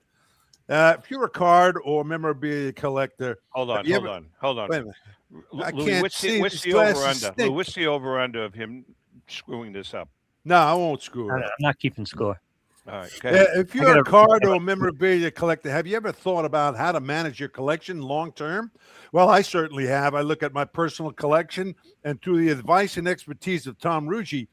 If you're a card or memorabilia collector, Hold on. Wait a minute. I can't see. What's These the glasses over-under? stink. What's the over-under of him screwing this up? No, I won't screw it I'm up. not keeping score. All right. Go ahead. If you're a card or memorabilia collector, have you ever thought about how to manage your collection long term? Well, I certainly have. I look at my personal collection, and through the advice and expertise of Tom Ruggie,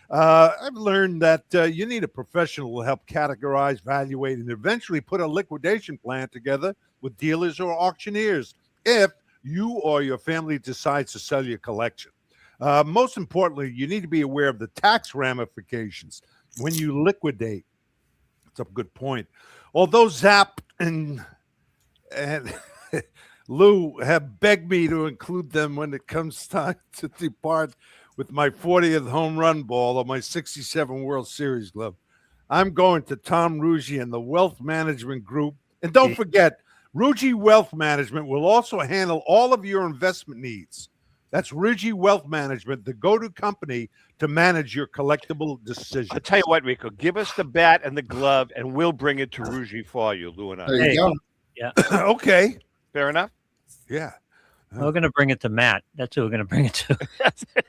I've learned that you need a professional to help categorize, evaluate, and eventually put a liquidation plan together with dealers or auctioneers if you or your family decides to sell your collection. Most importantly, you need to be aware of the tax ramifications when you liquidate. That's a good point. Although Zap and Lou have begged me to include them when it comes time to depart with my 40th home run ball or my 67 World Series glove, I'm going to Tom Ruggie and the Wealth Management Group. And don't forget, Ruggie Wealth Management will also handle all of your investment needs. That's Ruggie Wealth Management, the go-to company to manage your collectible decisions. I'll tell you what, Rico, give us the bat and the glove, and we'll bring it to Ruggie for you, Lou and I. There you go. Yeah. Okay. Fair enough? Yeah. We're going to bring it to Matt. That's who we're going to bring it to.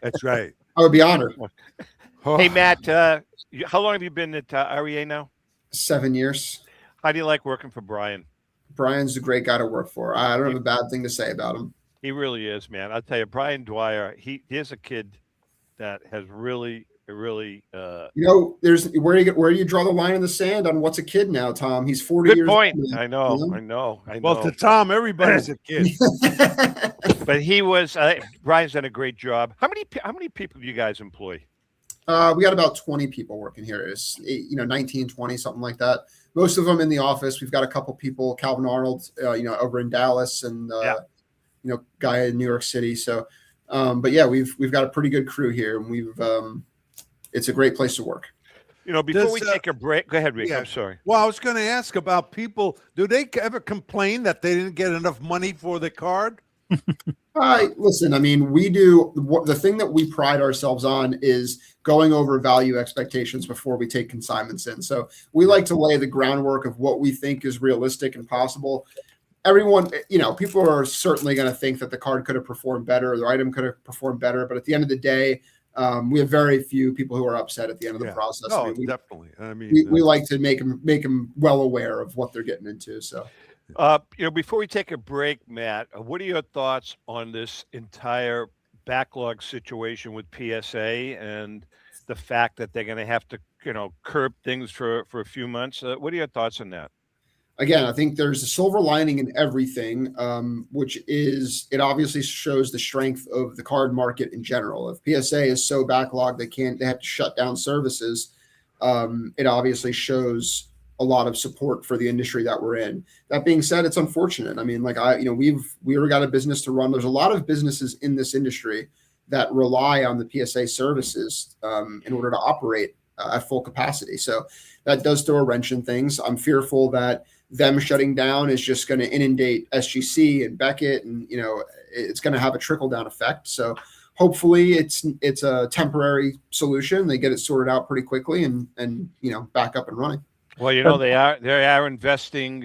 That's right. I would be honored. Hey, Matt, how long have you been at REA now? 7 years. How do you like working for Brian? Brian's a great guy to work for. I don't have a bad thing to say about him. He really is, man. I'll tell you, Brian Dwyer, he's a kid that has really there's where you draw the line in the sand on what's a kid now, Tom. He's 40 good years point. old. I know. Well, to Tom, everybody's a kid. But he was Brian's done a great job. How many people do you guys employ? We got about 20 people working here. It's 19, 20, something like that. Most of them in the office. We've got a couple people, Calvin Arnold, over in Dallas, and guy in New York City. So, but yeah, we've got a pretty good crew here, and it's a great place to work. Before we take a break, go ahead, Rick. Yeah. I'm sorry. Well, I was going to ask about people. Do they ever complain that they didn't get enough money for the card? Listen, I mean, we do the thing that we pride ourselves on is going over value expectations before we take consignments in. So we like to lay the groundwork of what we think is realistic and possible. Everyone, people are certainly going to think that the card could have performed better, or the item could have performed better. But at the end of the day, we have very few people who are upset at the end of the process. No, definitely. I mean, we like to make them well aware of what they're getting into. So, before we take a break, Matt, what are your thoughts on this entire backlog situation with PSA and the fact that they're going to have to, curb things for a few months? What are your thoughts on that? Again, I think there's a silver lining in everything, which is it obviously shows the strength of the card market in general. If PSA is so backlogged, they have to shut down services. It obviously shows a lot of support for the industry that we're in. That being said, it's unfortunate. I mean, we already got a business to run. There's a lot of businesses in this industry that rely on the PSA services in order to operate at full capacity. So that does throw a wrench in things. I'm fearful that them shutting down is just going to inundate SGC and Beckett, and it's going to have a trickle down effect. So hopefully it's a temporary solution. They get it sorted out pretty quickly and back up and running. Well, they are investing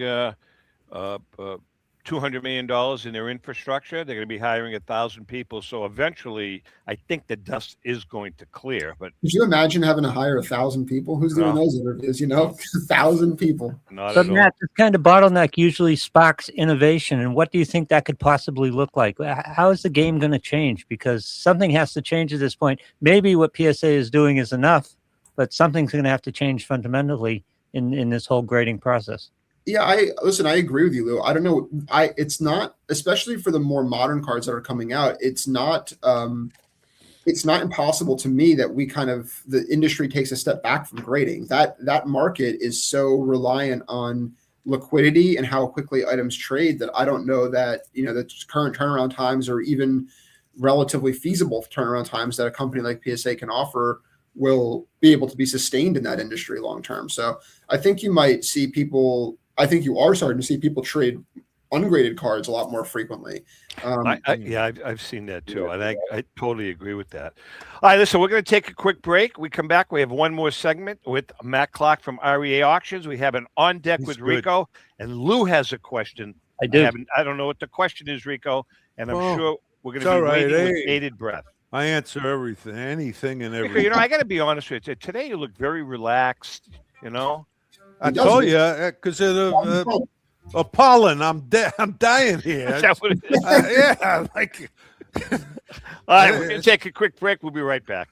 $200 million in their infrastructure. They're going to be hiring 1,000 people. So eventually, I think the dust is going to clear. But could you imagine having to hire 1,000 people? Who's doing those interviews? 1,000 people. But Matt, this kind of bottleneck usually sparks innovation. And what do you think that could possibly look like? How is the game going to change? Because something has to change at this point. Maybe what PSA is doing is enough, but something's going to have to change fundamentally in this whole grading process. Yeah, I agree with you, Lou. I don't know. It's not, especially for the more modern cards that are coming out. It's not impossible to me that the industry takes a step back from grading. That market is so reliant on liquidity and how quickly items trade that I don't know that, the current turnaround times or even relatively feasible turnaround times that a company like PSA can offer will be able to be sustained in that industry long term. So I think you are starting to see people trade ungraded cards a lot more frequently. I've seen that too, and I totally agree with that. All right, listen, we're going to take a quick break. We come back. We have one more segment with Matt Clark from Rea Auctions. We have an on deck with Rico, and Lou has a question. I do. I don't know what the question is, Rico, and I'm sure we're going to be waiting with bated breath. I answer everything, anything, and everything. Rico, I got to be honest with you. Today you look very relaxed. I told you because of pollen. I'm dying here. Is that what it is? Yeah. All right, we're going to take a quick break. We'll be right back.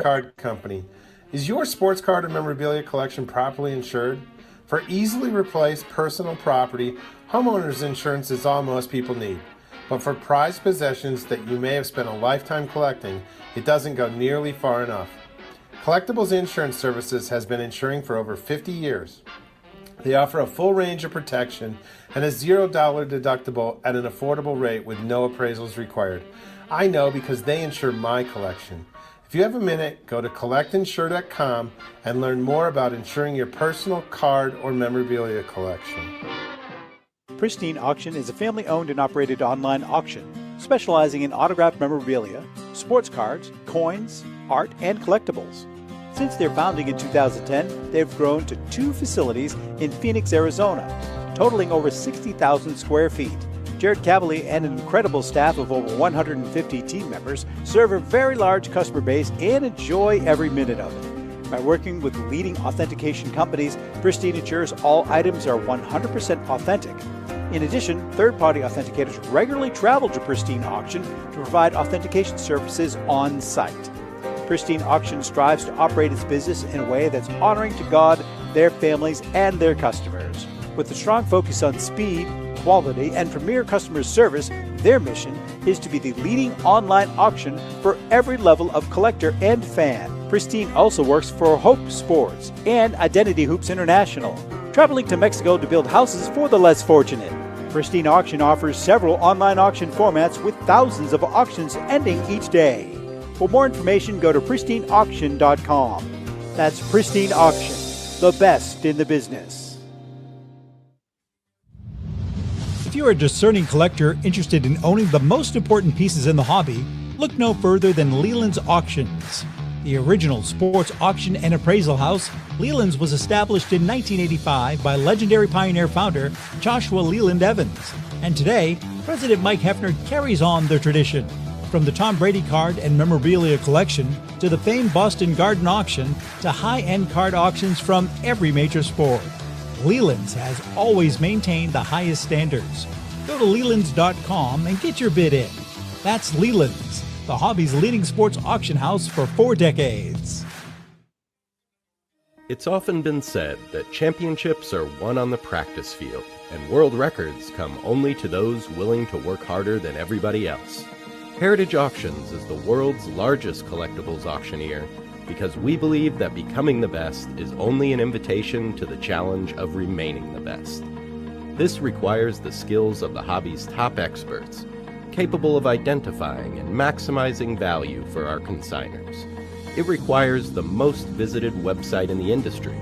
Card Company. Is your sports card and memorabilia collection properly insured? For easily replaced personal property, homeowners insurance is all most people need. But for prized possessions that you may have spent a lifetime collecting, it doesn't go nearly far enough. Collectibles Insurance Services has been insuring for over 50 years. They offer a full range of protection and a $0 deductible at an affordable rate with no appraisals required. I know because they insure my collection. If you have a minute, go to collectinsure.com and learn more about insuring your personal card or memorabilia collection. Pristine Auction is a family-owned and operated online auction specializing in autographed memorabilia, sports cards, coins, art, and collectibles. Since their founding in 2010, they've grown to 2 facilities in Phoenix, Arizona, totaling over 60,000 square feet. Jared Cavalier and an incredible staff of over 150 team members serve a very large customer base and enjoy every minute of it. By working with leading authentication companies, Pristine ensures all items are 100% authentic. In addition, third-party authenticators regularly travel to Pristine Auction to provide authentication services on site. Pristine Auction strives to operate its business in a way that's honoring to God, their families, and their customers. With a strong focus on speed, quality, and premier customer service, their mission is to be the leading online auction for every level of collector and fan. Pristine also works for Hope Sports and Identity Hoops International, traveling to Mexico to build houses for the less fortunate. Pristine Auction offers several online auction formats with thousands of auctions ending each day. For more information, go to pristineauction.com. That's Pristine Auction, the best in the business. If you are a discerning collector interested in owning the most important pieces in the hobby, look no further than Leland's Auctions. The original sports auction and appraisal house, Leland's was established in 1985 by legendary Pioneer founder Joshua Leland Evans. And today, President Mike Hefner carries on the tradition. From the Tom Brady card and memorabilia collection to the famed Boston Garden Auction to high-end card auctions from every major sport, Leland's has always maintained the highest standards. Go to Lelands.com and get your bid in. That's Leland's, the hobby's leading sports auction house for 4 decades. It's often been said that championships are won on the practice field, and world records come only to those willing to work harder than everybody else. Heritage Auctions is the world's largest collectibles auctioneer because we believe that becoming the best is only an invitation to the challenge of remaining the best. This requires the skills of the hobby's top experts, capable of identifying and maximizing value for our consigners. It requires the most visited website in the industry,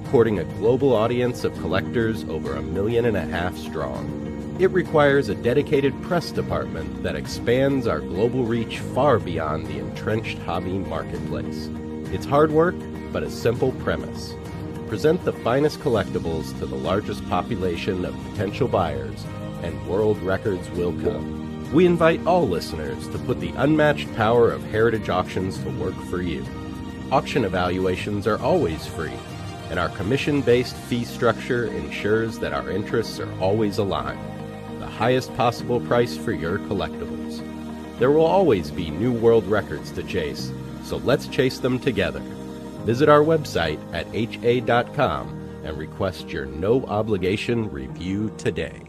courting a global audience of collectors over 1.5 million strong. It requires a dedicated press department that expands our global reach far beyond the entrenched hobby marketplace. It's hard work, but a simple premise. Present the finest collectibles to the largest population of potential buyers, and world records will come. We invite all listeners to put the unmatched power of Heritage Auctions to work for you. auction evaluations are always free, and our commission-based fee structure ensures that our interests are always aligned. The highest possible price for your collectibles. There will always be new world records to chase, so let's chase them together. Visit our website at ha.com and request your no-obligation review today.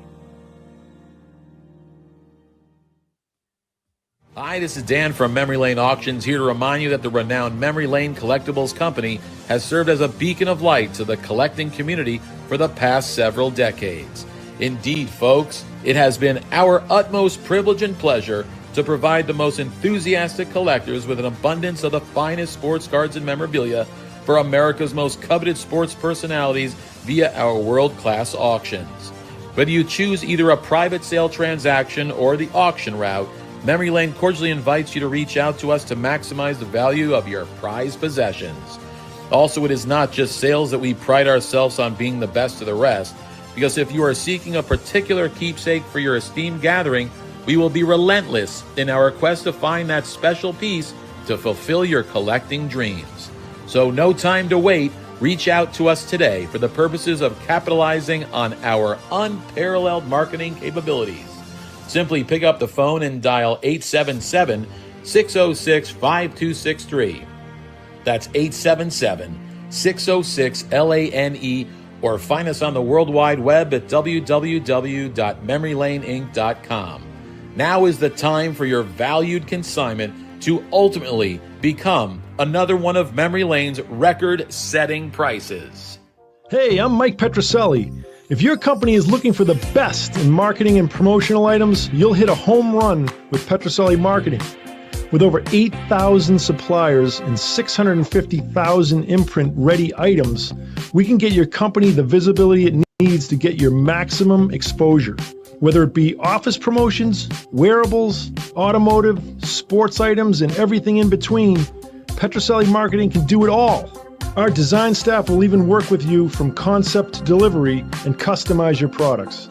Hi, this is Dan from Memory Lane Auctions, here to remind you that the renowned Memory Lane Collectibles Company has served as a beacon of light to the collecting community for the past several decades. Indeed, folks, it has been our utmost privilege and pleasure to provide the most enthusiastic collectors with an abundance of the finest sports cards and memorabilia for America's most coveted sports personalities via our world-class auctions. Whether you choose either a private sale transaction or the auction route, Memory Lane cordially invites you to reach out to us to maximize the value of your prized possessions. Also, it is not just sales that we pride ourselves on being the best of the rest, because if you are seeking a particular keepsake for your esteemed gathering, we will be relentless in our quest to find that special piece to fulfill your collecting dreams. So no time to wait. Reach out to us today for the purposes of capitalizing on our unparalleled marketing capabilities. Simply pick up the phone and dial 877-606-5263. That's 877-606-LANE, or find us on the World Wide Web at www.memorylaneinc.com. Now is the time for your valued consignment to ultimately become another one of Memory Lane's record-setting prices. Hey, I'm Mike Petroselli. If your company is looking for the best in marketing and promotional items, you'll hit a home run with Petroselli Marketing. With over 8,000 suppliers and 650,000 imprint-ready items, we can get your company the visibility it needs to get your maximum exposure. Whether it be office promotions, wearables, automotive, sports items, and everything in between, Petroselli Marketing can do it all. Our design staff will even work with you from concept to delivery and customize your products.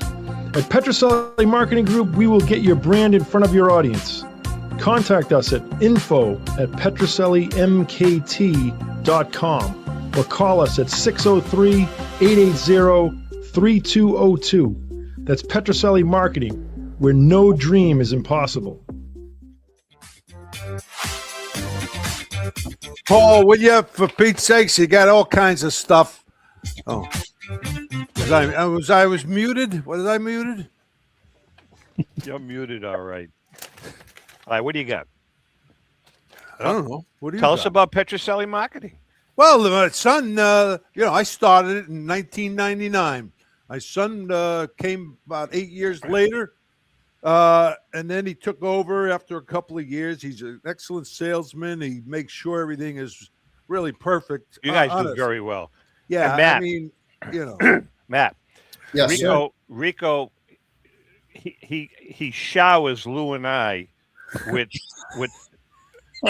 At Petroselli Marketing Group, we will get your brand in front of your audience. Contact us at info@petrosellimkt.com or call us at 603-880-3202. That's Petroselli Marketing, where no dream is impossible. Paul, will you, for Pete's sakes, you got all kinds of stuff. Oh, I was muted. Was I muted? You're muted, all right. All right, what do you got? I don't know. What do you Tell got? us about Petroselli Marketing. Well, my son, I started it in 1999. My son came about 8 years later, and then he took over after a couple of years. He's an excellent salesman. He makes sure everything is really perfect. You guys do very well. Yeah, and Matt, I mean, Matt. Yes, Rico, he showers Lou and I with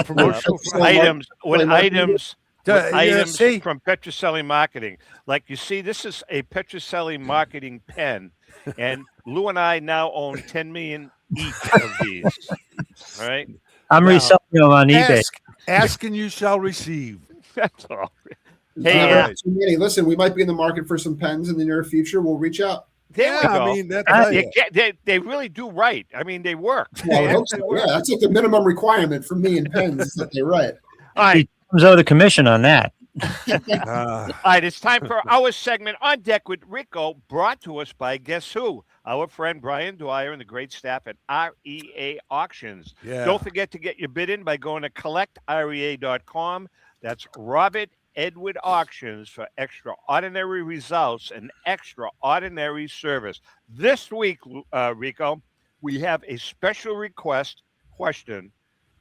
promotional items from Petroselli Marketing. Like you see, this is a Petroselli Marketing pen, and Lou and I now own 10 million each of these. All right, I'm reselling them on eBay. Ask and you shall receive. That's all. Hey, listen, we might be in the market for some pens in the near future. We'll reach out. There we go. I mean, they really do right. I mean, they work. Yeah, I hope so. Yeah, that's like the minimum requirement for me in pens is that they write. All right. He comes out a commission on that. All right, it's time for our segment On Deck with Rico, brought to us by guess who? Our friend Brian Dwyer and the great staff at REA Auctions. Yeah. Don't forget to get your bid in by going to collectrea.com. That's Robert Edward Auctions for extraordinary results and extraordinary service. This week, Rico, we have a special question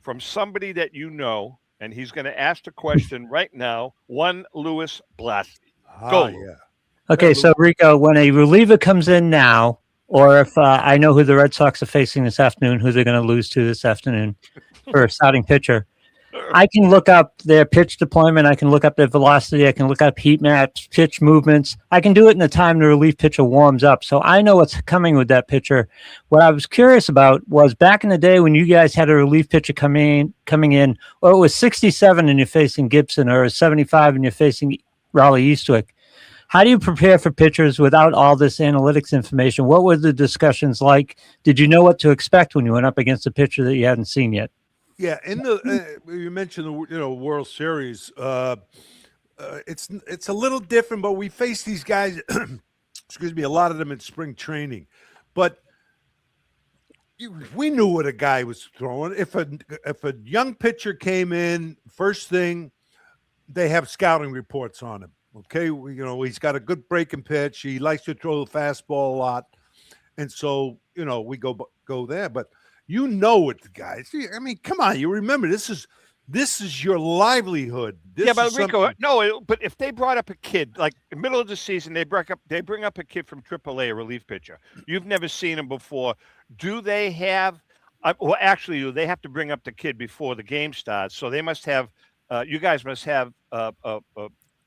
from somebody that you know, and he's going to ask the question right now. One Louis Blasty. Go. Yeah. Okay, so Rico, when a reliever comes in now, or if I know who the Red Sox are facing this afternoon, who they're going to lose to this afternoon for a starting pitcher, I can look up their pitch deployment. I can look up their velocity. I can look up heat maps, pitch movements. I can do it in the time the relief pitcher warms up. So I know what's coming with that pitcher. What I was curious about was back in the day when you guys had a relief pitcher coming in, or it was 67 and you're facing Gibson, or 75 and you're facing Raleigh Eastwick. How do you prepare for pitchers without all this analytics information? What were the discussions like? Did you know what to expect when you went up against a pitcher that you hadn't seen yet? Yeah, in the you mentioned the World Series. It's a little different, but we face these guys. Excuse me, a lot of them in spring training, but we knew what a guy was throwing. If a young pitcher came in, first thing they have scouting reports on him. Okay, he's got a good breaking pitch. He likes to throw the fastball a lot, and so we go there. But what the guys. I mean, come on, you remember this is your livelihood. But Rico, but if they brought up a kid like in the middle of the season, they bring up a kid from AAA, a relief pitcher. You've never seen him before. Do they have? Well, actually, they have to bring up the kid before the game starts. So they must have. You guys must have.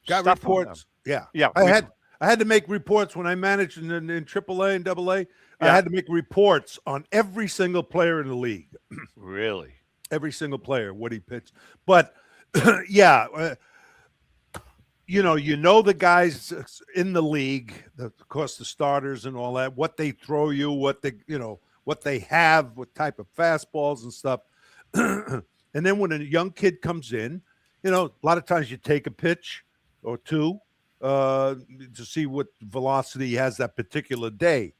Got reports. Yeah. I had to make reports when I managed in AAA and AA. Yeah. I had to make reports on every single player in the league. Really? Every single player, what he pitched. But yeah, the guys in the league, of course, the starters and all that, what they throw you, what they have, what type of fastballs and stuff. And then when a young kid comes in, a lot of times you take a pitch or two to see what velocity he has that particular day.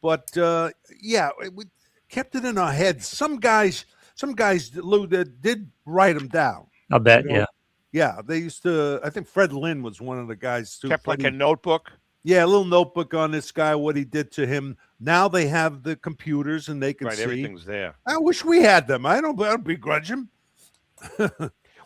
But we kept it in our heads. Some guys, Lou, that did write them down. I'll bet, yeah. Yeah, they used to. I think Fred Lynn was one of the guys too. Kept like a notebook. Yeah, a little notebook on this guy, what he did to him. Now they have the computers and they can see. Everything's there. I wish we had them. I don't begrudge them.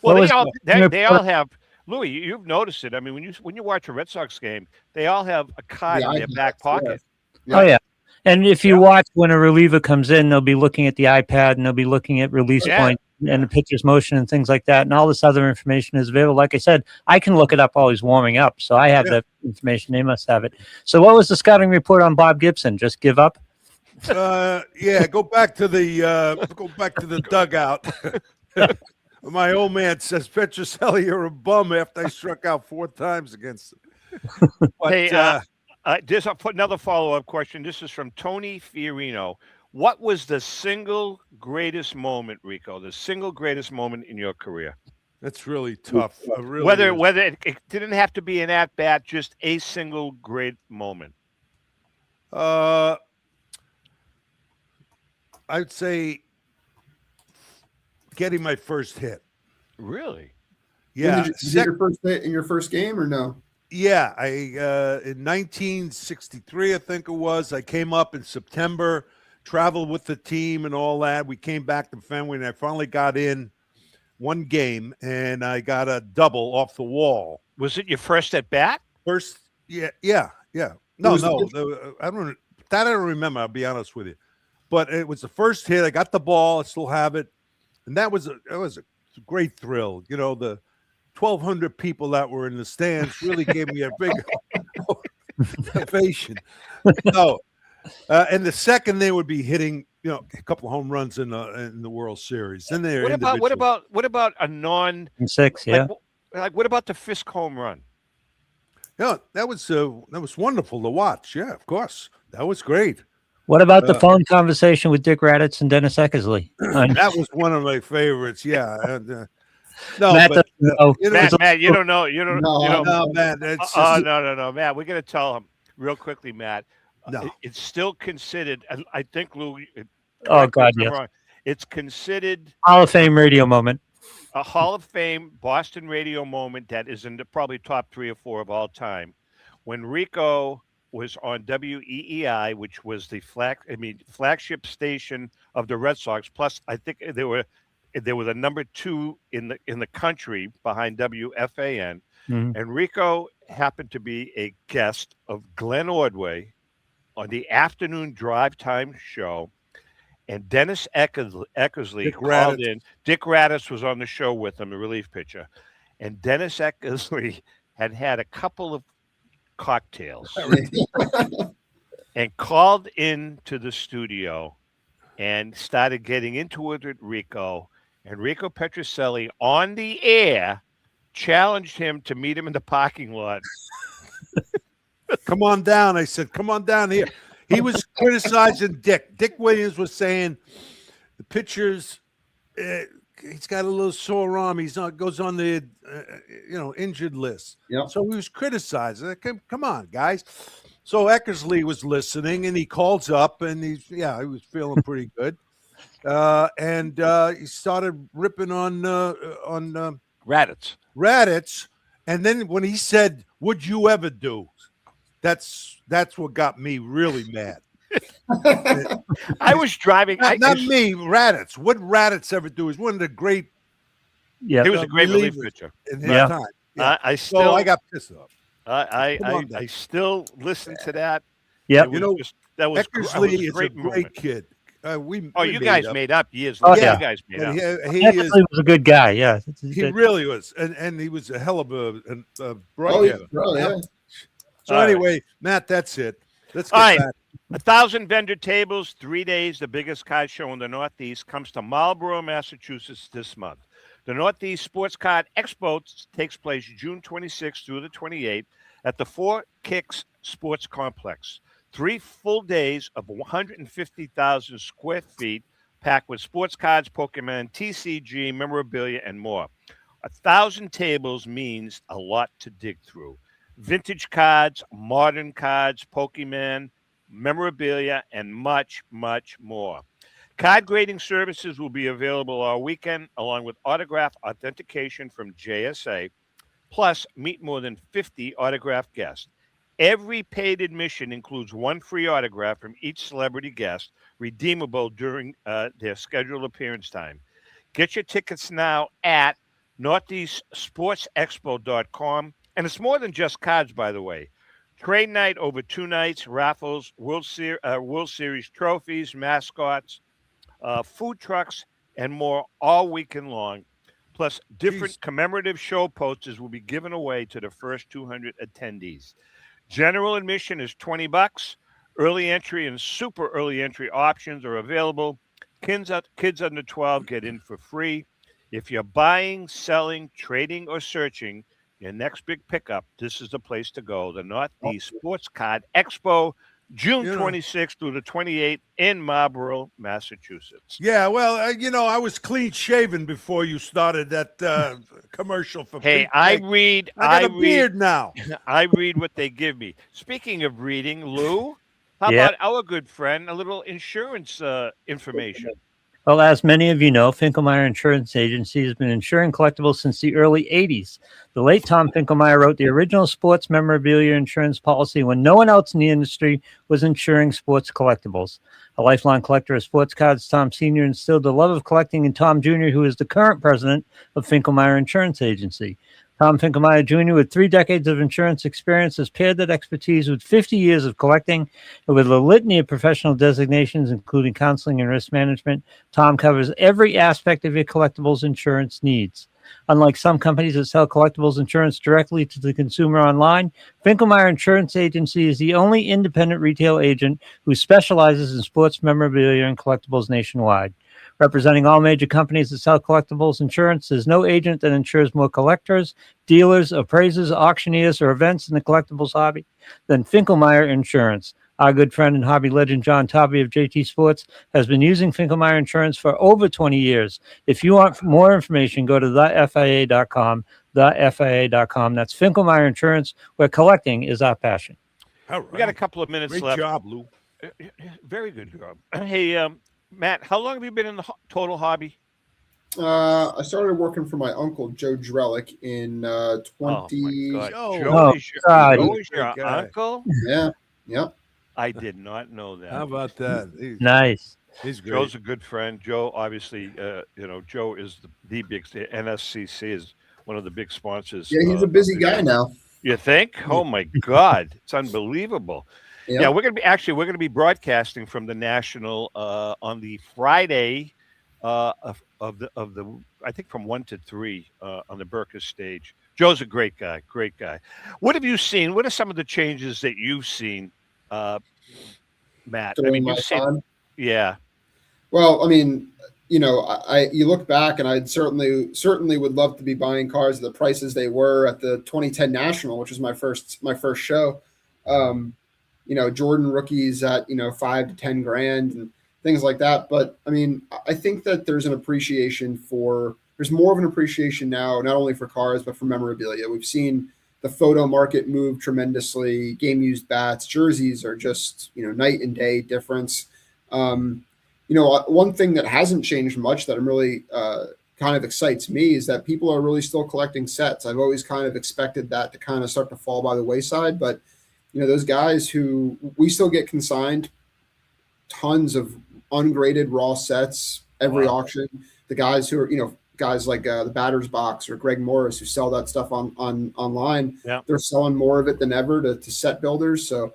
Well, they all have. Louis, you've noticed it. I mean, when you watch a Red Sox game, they all have a card in their back pocket. Yeah. Oh yeah, and if you watch when a reliever comes in, they'll be looking at the iPad and they'll be looking at release point and the pitcher's motion and things like that, and all this other information is available. Like I said, I can look it up while he's warming up, so I have that information. They must have it. So, what was the scouting report on Bob Gibson? Just give up? Go back to the dugout. My old man says, Petrocelli, you're a bum after I struck out 4 times against him. But, hey, there's another follow-up question. This is from Tony Fiorino. What was the single greatest moment, Rico, the single greatest moment in your career? That's really tough. Whether it didn't have to be an at-bat, just a single great moment. I'd say getting my first hit. Really? Did Yeah. you get your first hit in your first game or no? Yeah. In 1963, I think it was, I came up in September, traveled with the team and all that. We came back to Fenway and I finally got in one game and I got a double off the wall. Was it your first at bat? First. Yeah. No, I don't remember. I'll be honest with you. But it was the first hit. I got the ball. I still have it. And that was a great thrill. The 1,200 people that were in the stands really gave me a big ovation. And the second they would be hitting, a couple of home runs in the World Series. Then what about a non-6? Yeah. Like what about the Fisk home run? Yeah, that was wonderful to watch. Yeah, of course, that was great. What about the phone conversation with Dick Raditz and Dennis Eckersley? That was one of my favorites. Yeah. No, Matt, you don't know. No, Matt. No, Matt. We're gonna tell him real quickly, Matt. No, it's still considered. I think, Lou. Oh God, yes. Wrong. It's considered Hall of Fame radio moment. A Hall of Fame Boston radio moment that is in the probably top 3 or 4 of all time. When Rico was on WEEI, which was the flagship station of the Red Sox. Plus, I think they were the number 2 in the country behind WFAN. Mm-hmm. And Rico happened to be a guest of Glenn Ordway on the afternoon drive time show. and Dennis Eckersley Dick called Raddatz. in. Dick Raddatz was on the show with him, the relief pitcher. And Dennis Eckersley had a couple of cocktails and called into the studio and started getting into it with Rico. And Rico Petrocelli on the air challenged him to meet him in the parking lot. Come on down. I said, come on down here. He was criticizing Dick. Dick Williams was saying the pitcher's he's got a little sore arm. He's not goes on the injured list. Yep. So he was criticizing. Come on, guys. So Eckersley was listening, and he calls up, and he was feeling pretty good. And he started ripping on Raddatz. And then when he said, "Would you ever do?" That's what got me really mad. I was driving. Not me, Raddatz. What Raddatz ever do is one of the great. Yeah, he was a great relief pitcher in his time. Yeah. I got pissed off. I still listen to that. Yeah, that was Eckersley is great a great kid. You guys made up years Oh, later. yeah. You guys made up. Eckersley was a good guy. Yeah, He really was, and he was a hell of a broadcaster. Yeah. So anyway, Matt, that's it. Let's get All right. back. 1,000 vendor tables, 3 days. The biggest card show in the Northeast comes to Marlborough, Massachusetts this month. The Northeast Sports Card Expo takes place June 26th through the 28th at the Four Kicks Sports Complex. 3 full days of 150,000 square feet packed with sports cards, Pokemon, TCG, memorabilia, and more. 1,000 tables means a lot to dig through. Vintage cards, modern cards, Pokemon, memorabilia, and much, much more. Card grading services will be available all weekend, along with autograph authentication from JSA. Plus, meet more than 50 autographed guests. Every paid admission includes one free autograph from each celebrity guest, redeemable during their scheduled appearance time. Get your tickets now at northeastsportsexpo.com. And it's more than just cards, by the way. Trade night over 2 nights, raffles, World Series trophies, mascots, food trucks, and more all weekend long. Plus, different commemorative show posters will be given away to the first 200 attendees. General admission is $20. Early entry and super early entry options are available. Kids under 12 get in for free. If you're buying, selling, trading, or searching your next big pickup, this is the place to go. The Northeast Sports Card Expo, June 26th through the 28th in Marlborough, Massachusetts. Yeah, well, I was clean shaven before you started that commercial for. Hey, I got a beard now. I read what they give me. Speaking of reading, Lou, how about our good friend, a little insurance information? Well, as many of you know, Finkelmeyer Insurance Agency has been insuring collectibles since the early 80s. The late Tom Finkelmeyer wrote the original sports memorabilia insurance policy when no one else in the industry was insuring sports collectibles. A lifelong collector of sports cards, Tom Sr. instilled the love of collecting in Tom Jr., who is the current president of Finkelmeyer Insurance Agency. Tom Finkelmeyer Jr., with 3 decades of insurance experience, has paired that expertise with 50 years of collecting and with a litany of professional designations, including counseling and risk management. Tom covers every aspect of your collectibles insurance needs. Unlike some companies that sell collectibles insurance directly to the consumer online, Finkelmeyer Insurance Agency is the only independent retail agent who specializes in sports memorabilia and collectibles nationwide. Representing all major companies that sell collectibles insurance, there's no agent that insures more collectors, dealers, appraisers, auctioneers, or events in the collectibles hobby than Finkelmeyer Insurance. Our good friend and hobby legend John Tobby of JT Sports has been using Finkelmeyer Insurance for over 20 years. If you want more information, go to thefia.com, thefia.com. That's Finkelmeyer Insurance, where collecting is our passion. All right. We got a couple of minutes left. Great job, Lou. Very good job. Hey, Matt, how long have you been in the total hobby? I started working for my uncle Joe Drellick in 20. Joe is your uncle? Yeah. I did not know that. How about that? Nice. He's great. Joe's a good friend. Joe, obviously, Joe is the big. NSCC is one of the big sponsors. Yeah, he's a busy guy now. You think? Oh my God, it's unbelievable. Yeah, we're gonna be broadcasting from the National on the Friday of the I think from 1 to 3 on the Burkus stage. Joe's a great guy. What have you seen? What are some of the changes that you've seen, Matt? During my you've seen, time? yeah. Well, I mean, you look back, and I'd certainly would love to be buying cars at the prices they were at the 2010 National, which was my first show. Jordan rookies at 5 to 10 grand and things like that. But I mean, I think that there's more of an appreciation now, not only for cars but for memorabilia. We've seen the photo market move tremendously. Game used bats, jerseys are just night and day difference. One thing that hasn't changed much that I'm really kind of excites me is that people are really still collecting sets. I've always kind of expected that to kind of start to fall by the wayside, but those guys who we still get consigned tons of ungraded raw sets every auction. The guys who are guys like the Batter's Box or Greg Morris who sell that stuff online. Yeah. They're selling more of it than ever to set builders. So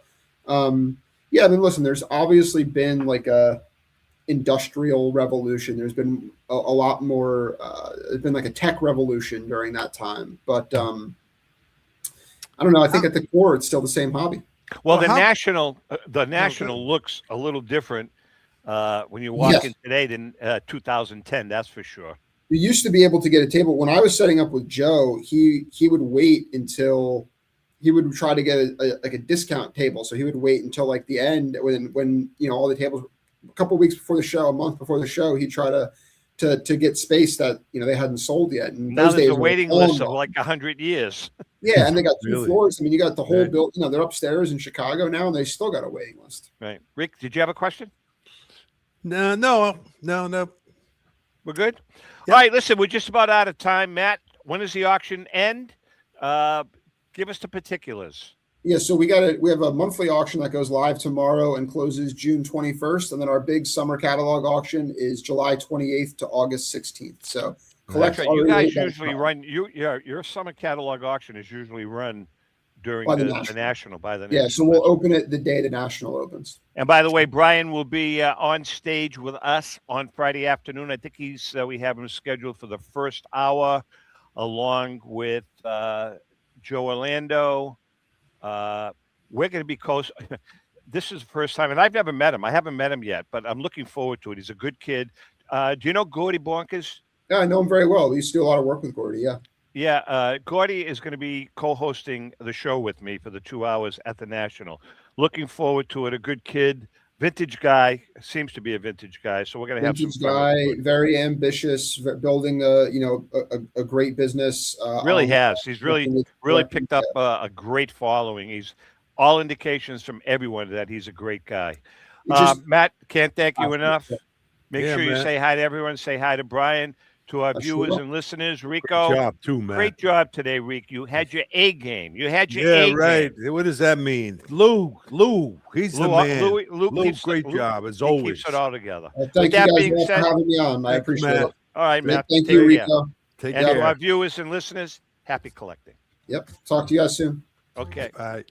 I mean, listen, there's obviously been like a industrial revolution. There's been a lot more there's been like a tech revolution during that time, but I don't know, I think at the core it's still the same hobby. Well, the national looks a little different when you walk in today than 2010, that's for sure. You used to be able to get a table. When I was setting up with Joe, he would wait until he would try to get a discount table. So he would wait until like the end when all the tables, a couple of weeks before the show, a month before the show, he'd try to get space that they hadn't sold yet. And now there's a waiting list of like 100 years. Yeah, and they got two floors. I mean, you got the whole building. They're upstairs in Chicago now, and they still got a waiting list. Right, Rick, did you have a question? No. We're good. Yep. All right, listen, we're just about out of time. Matt, when does the auction end? Give us the particulars. Yeah, so we have a monthly auction that goes live tomorrow and closes June 21st, and then our big summer catalog auction is July 28th to August 16th. So collect. Right. You guys usually run your summer catalog auction is usually run during the national. Yeah, so we'll open it the day the national opens. And by the way, Brian will be on stage with us on Friday afternoon. I think we have him scheduled for the first hour, along with Joe Orlando. We're going to be close. This is the first time, and I've never met him. I haven't met him yet, but I'm looking forward to it. He's a good kid. Do you know Gordy Bonkers? Yeah, I know him very well. We used to do a lot of work with Gordy, yeah. Yeah, Gordy is going to be co-hosting the show with me for the 2 hours at the National. Looking forward to it. A good kid, vintage guy, seems to be a vintage guy. So we're going to have some fun. Vintage guy, very ambitious, building a great business. Really has. He's really picked up a great following. He's all indications from everyone that he's a great guy. Matt, can't thank you enough. Make sure you say hi to everyone. Say hi to Brian. To our viewers and listeners, Rico. Great job too, man. Great job today, Rick. You had your A game. You had your A game. Right. What does that mean? Lou, he's the man. Lou, great job as always. He keeps it all together. Thank you guys for having me on. I appreciate it. All right, Matt. Thank you, Rico. Take care. To our viewers and listeners, happy collecting. Yep. Talk to you guys soon. Okay. Bye.